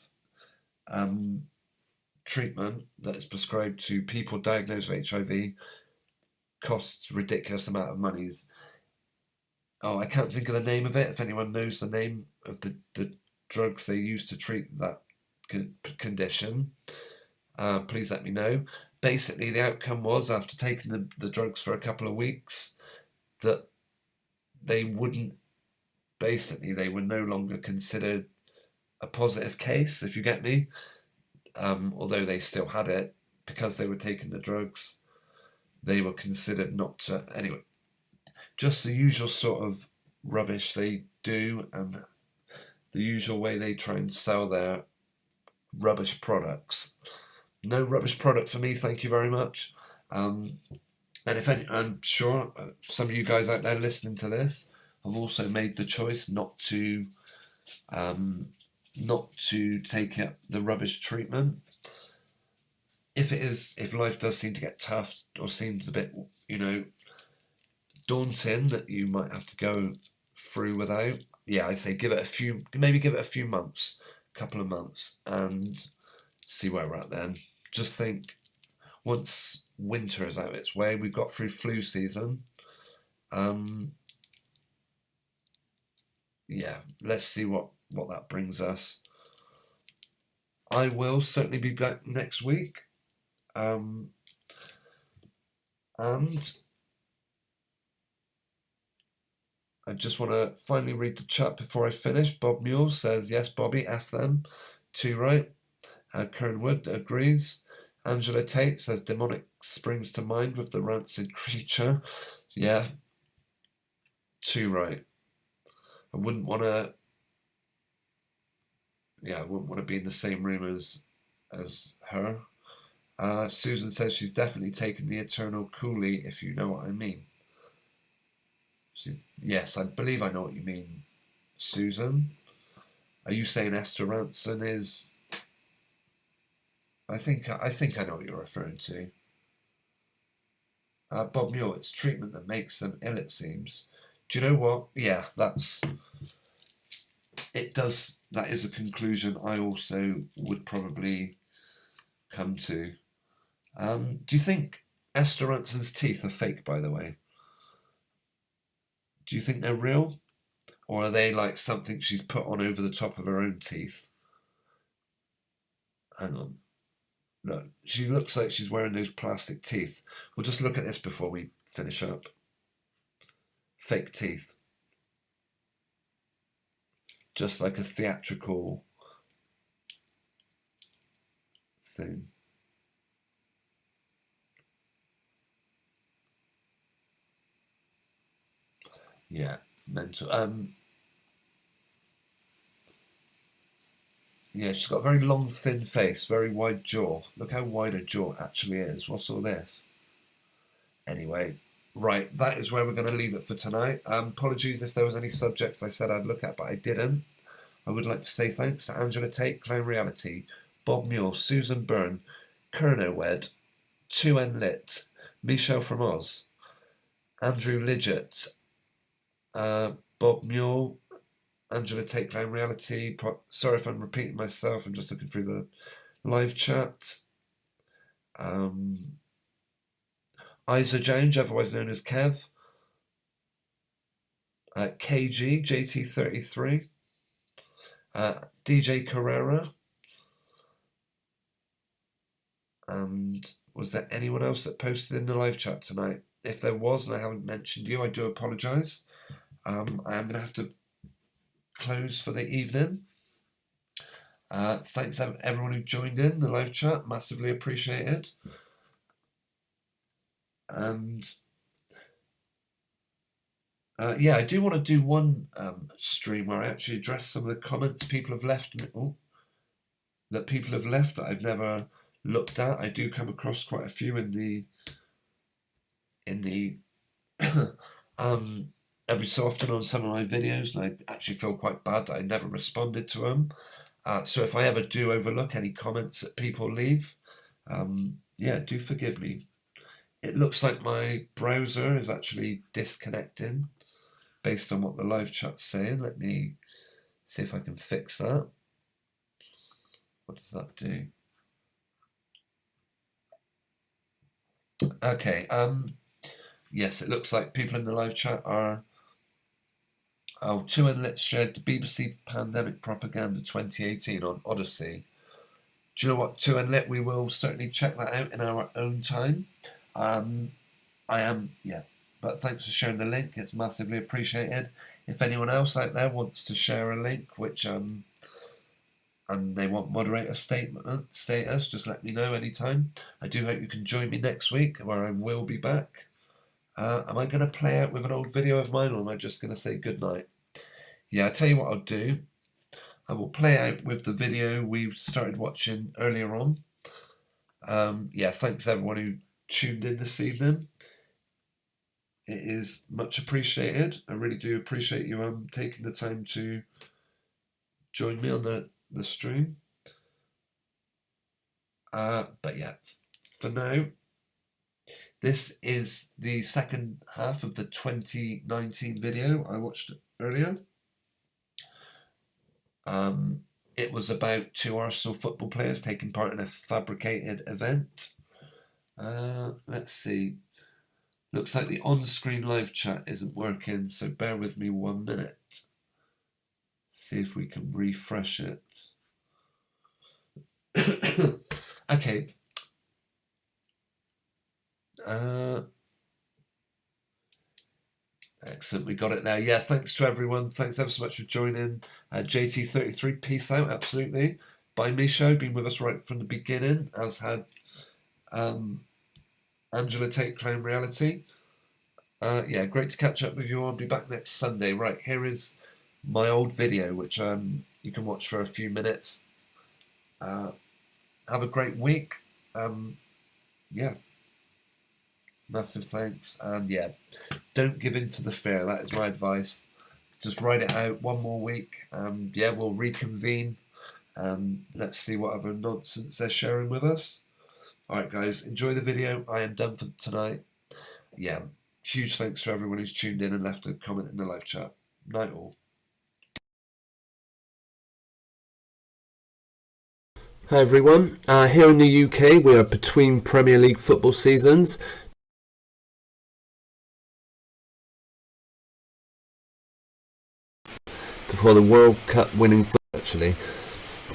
treatment that is prescribed to people diagnosed with HIV costs ridiculous amount of monies. Oh, I can't think of the name of it. If anyone knows the name of the drugs they use to treat that condition, please let me know. Basically, the outcome was, after taking the drugs for a couple of weeks, that they were no longer considered a positive case, if you get me. Although they still had it, because they were taking the drugs, they were considered not to. Anyway, just the usual sort of rubbish they do, and the usual way they try and sell their rubbish products. No rubbish product for me, thank you very much. And I'm sure some of you guys out there listening to this have also made the choice not to take up the rubbish treatment. If life does seem to get tough, or seems a bit, daunting, that you might have to go through without, I say give it a few months, couple of months, and see where we're at then. Just think, once winter is out its way, we've got through flu season. Let's see what that brings us. I will certainly be back next week. And I just want to finally read the chat before I finish. Bob Mule says, yes, Bobby, F them. Too right. Karen Wood agrees. Angela Tate says, demonic springs to mind with the rancid creature. Yeah. Too right. I wouldn't want to be in the same room as her. Susan says she's definitely taken the eternal coolie, if you know what I mean. Yes, I believe I know what you mean, Susan. Are you saying Esther Ransom is... I think I know what you're referring to. Bob Muir, it's treatment that makes them ill, it seems. Do you know what? Yeah, that is a conclusion I also would probably come to. Do you think Esther Ransom's teeth are fake, by the way? Do you think they're real? Or are they like something she's put on over the top of her own teeth? Hang on. No, she looks like she's wearing those plastic teeth. We'll just look at this before we finish up. Fake teeth. Just like a theatrical thing. Yeah, mental. Yeah, she's got a very long, thin face, very wide jaw. Look how wide her jaw actually is. What's all this? Anyway, right, that is where we're going to leave it for tonight. Apologies if there was any subjects I said I'd look at, but I didn't. I would like to say thanks to Angela Tate, Clown Reality, Bob Muir, Susan Byrne, Kernowed, 2NLit, Michelle from Oz, Andrew Lidgett, Bob Muir, Angela Tate, Clown Reality. Sorry if I'm repeating myself. I'm just looking through the live chat. Isa Jones, otherwise known as Kev. KG, JT33. DJ Carrera. And was there anyone else that posted in the live chat tonight? If there was and I haven't mentioned you, I do apologise. I am going to have to close for the evening. Thanks everyone who joined in the live chat, massively appreciated. And yeah, I do want to do one stream where I actually address some of the comments people have left that people have left that I've never looked at. I do come across quite a few in the every so often on some of my videos, and I actually feel quite bad that I never responded to them. So if I ever do overlook any comments that people leave, yeah, do forgive me. It looks like my browser is actually disconnecting based on what the live chat's saying. Let me see if I can fix that. What does that do? Okay, yes, it looks like people in the live chat are... Oh, Two Inlets shared the BBC Pandemic Propaganda 2018 on Odyssey. Do you know what, Two Inlet? We will certainly check that out in our own time. But thanks for sharing the link. It's massively appreciated. If anyone else out there wants to share a link, which and they want moderator status, just let me know anytime. I do hope you can join me next week, where I will be back. Am I going to play out with an old video of mine, or am I just going to say goodnight? Yeah, I'll tell you what I'll do. I will play out with the video we started watching earlier on. Yeah, thanks everyone who tuned in this evening. It is much appreciated. I really do appreciate you taking the time to join me on the stream. But yeah, for now, this is the second half of the 2019 video I watched earlier. It was about 2 Arsenal football players taking part in a fabricated event. Let's see. Looks like the on-screen live chat isn't working, so bear with me 1 minute. See if we can refresh it. Okay. Excellent, we got it there. Yeah, thanks to everyone. Thanks ever so much for joining. JT33, peace out, absolutely. By Misho, been with us right from the beginning, as had Angela Tate Clown Reality. Yeah, great to catch up with you all. I'll be back next Sunday. Right, here is my old video, which you can watch for a few minutes. Have a great week. Yeah. Massive thanks, and yeah, don't give in to the fear. That is my advice. Just write it out 1 more week, and yeah, we'll reconvene and let's see what other nonsense they're sharing with us. Alright guys, enjoy the video. I am done for tonight. Yeah, huge thanks to everyone who's tuned in and left a comment in the live chat. Night all. Hi everyone, here in the UK we are between Premier League football seasons. Before the World Cup winning football, actually.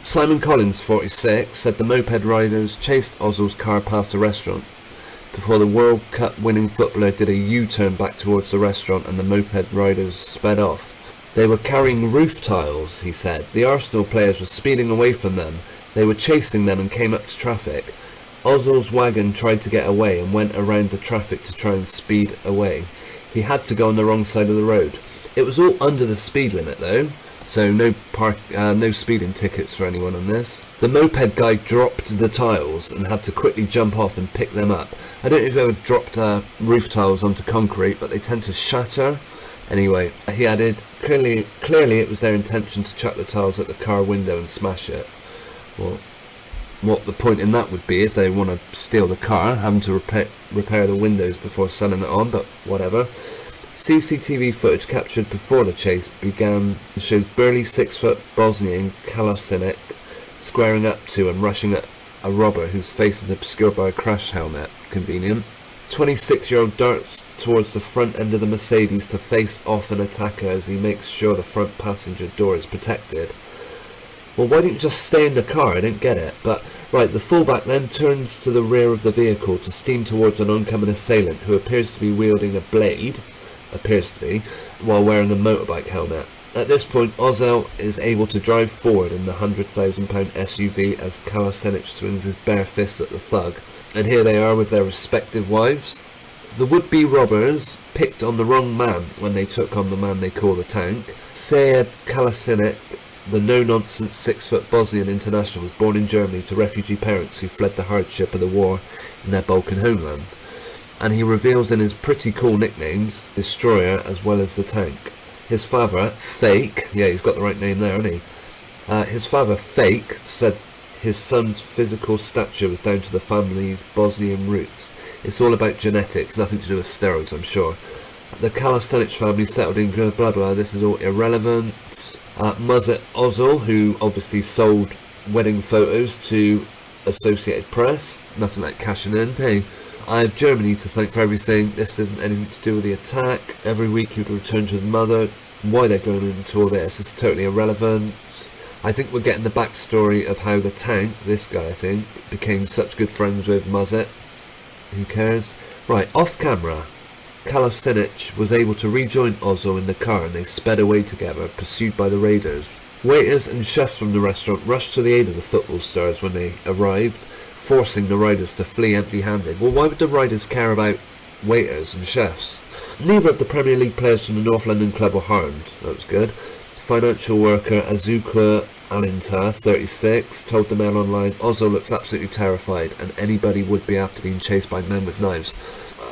Simon Collins, 46, said the moped riders chased Ozil's car past the restaurant before the World Cup winning footballer did a U-turn back towards the restaurant and the moped riders sped off. They were carrying roof tiles, he said. The Arsenal players were speeding away from them. They were chasing them and came up to traffic. Ozil's wagon tried to get away and went around the traffic to try and speed away. He had to go on the wrong side of the road. It was all under the speed limit though, so no speeding tickets for anyone on this. The moped guy dropped the tiles and had to quickly jump off and pick them up. I don't know if you've ever dropped roof tiles onto concrete, but they tend to shatter. Anyway, he added, clearly it was their intention to chuck the tiles at the car window and smash it. Well, what the point in that would be if they want to steal the car, having to repair the windows before selling it on, but whatever. CCTV footage captured before the chase began showed burly 6-foot Bosnian Kalosinic squaring up to and rushing at a robber whose face is obscured by a crash helmet. Convenient. 26-year-old darts towards the front end of the Mercedes to face off an attacker as he makes sure the front passenger door is protected. Well, why don't you just stay in the car? I don't get it. But, right, the fullback then turns to the rear of the vehicle to steam towards an oncoming assailant who appears to be wielding a blade. appears to be, while wearing a motorbike helmet. At this point, Ozzel is able to drive forward in the £100,000 SUV as Kalasenic swings his bare fist at the thug. And here they are with their respective wives. The would-be robbers picked on the wrong man when they took on the man they call the Tank. Sead Kalasenic, the no-nonsense 6-foot Bosnian international, was born in Germany to refugee parents who fled the hardship of the war in their Balkan homeland. And he reveals in his pretty cool nicknames, Destroyer as well as the Tank. His father, Fake, yeah, he's got the right name there, hasn't he? His father, Fake, said his son's physical stature was down to the family's Bosnian roots. It's all about genetics, nothing to do with steroids, I'm sure. The Kalasenic family settled in blah blah, this is all irrelevant. Mesut Ozil, who obviously sold wedding photos to Associated Press, nothing like cashing in. Hey, I have Germany to thank for everything. This isn't anything to do with the attack. Every week he would return to the mother. Why they're going into all this is totally irrelevant. I think we're getting the backstory of how the Tank, this guy I think, became such good friends with Mesut. Who cares? Right, off camera, Kalasenic was able to rejoin Ozil in the car and they sped away together, pursued by the raiders. Waiters and chefs from the restaurant rushed to the aid of the football stars when they arrived, forcing the riders to flee empty-handed. Well, why would the riders care about waiters and chefs? Neither of the Premier League players from the North London club were harmed. That was good. Financial worker Azuka Alinta, 36, told the Mail Online, Ozil looks absolutely terrified and anybody would be after being chased by men with knives.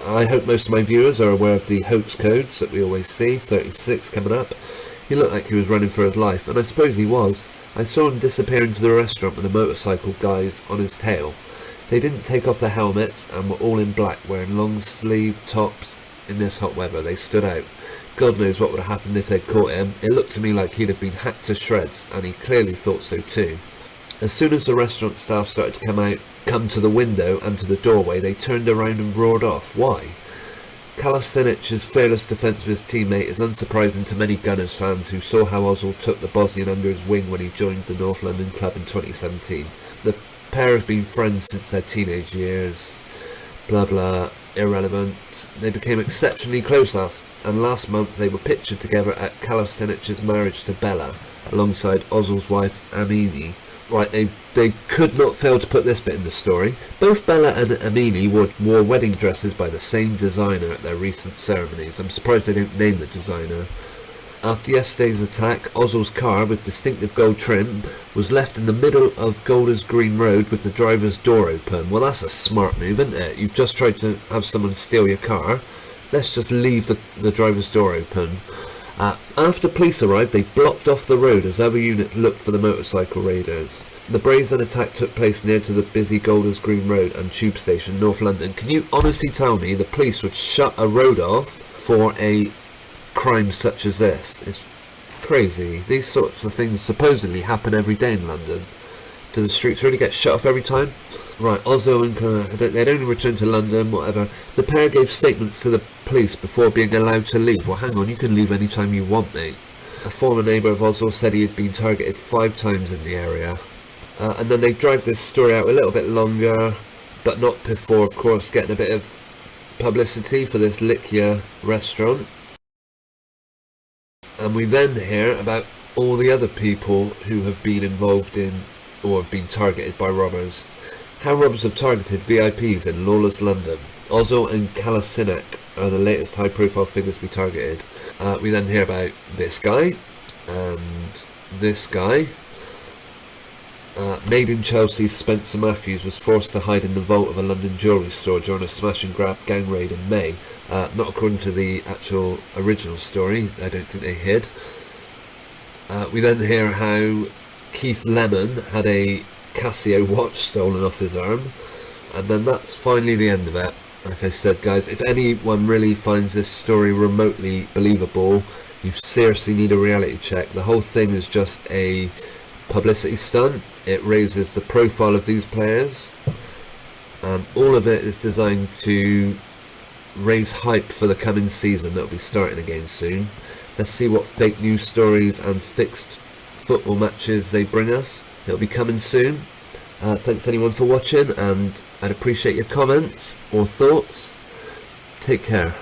I hope most of my viewers are aware of the hoax codes that we always see. 36 coming up. He looked like he was running for his life, and I suppose he was. I saw him disappear into the restaurant with the motorcycle guys on his tail. They didn't take off their helmets and were all in black, wearing long sleeve tops in this hot weather. They stood out. God knows what would have happened if they'd caught him. It looked to me like he'd have been hacked to shreds, and he clearly thought so too. As soon as the restaurant staff started to come to the window and to the doorway, they turned around and roared off. Why? Kalasenic's fearless defence of his teammate is unsurprising to many Gunners fans who saw how Ozil took the Bosnian under his wing when he joined the North London club in 2017. The pair have been friends since their teenage years. Blah blah, irrelevant. They became exceptionally close last month they were pictured together at Kalasenic's marriage to Bella, alongside Ozil's wife Amini. Right, they could not fail to put this bit in the story. Both Bella and Amini wore wedding dresses by the same designer at their recent ceremonies. I'm surprised they don't name the designer. After yesterday's attack, Ozil's car with distinctive gold trim was left in the middle of Golders Green Road with the driver's door open. Well, that's a smart move, isn't it? You've just tried to have someone steal your car. Let's just leave the driver's door open. After police arrived, they blocked off the road as other units looked for the motorcycle raiders. The brazen attack took place near to the busy Golders Green Road and Tube Station, North London. Can you honestly tell me the police would shut a road off for a crime such as this? It's crazy. These sorts of things supposedly happen every day in London. Do the streets really get shut off every time? Right, Ozil and they'd only returned to London, whatever. The pair gave statements to the police before being allowed to leave. Well, hang on, you can leave any time you want, mate. A former neighbour of Ozil said he had been targeted 5 times in the area. And then they dragged this story out a little bit longer, but not before, of course, getting a bit of publicity for this Likia restaurant. And we then hear about all the other people who have been involved in or have been targeted by robbers. How robbers have targeted VIPs in lawless London. Ozil and Kalasenic are the latest high-profile figures to be targeted. We then hear about this guy and this guy. Made in Chelsea, Spencer Matthews was forced to hide in the vault of a London jewellery store during a smash-and-grab gang raid in May. Not according to the actual original story. I don't think they hid. We then hear how Keith Lemon had a Casio watch stolen off his arm, and then that's finally the end of it. Like I said, guys, if anyone really finds this story remotely believable, you seriously need a reality check. The whole thing is just a publicity stunt. It raises the profile of these players, and all of it is designed to raise hype for the coming season that will be starting again soon. Let's see what fake news stories and fixed football matches they bring us. It'll be coming soon. Thanks anyone for watching, and I'd appreciate your comments or thoughts. Take care.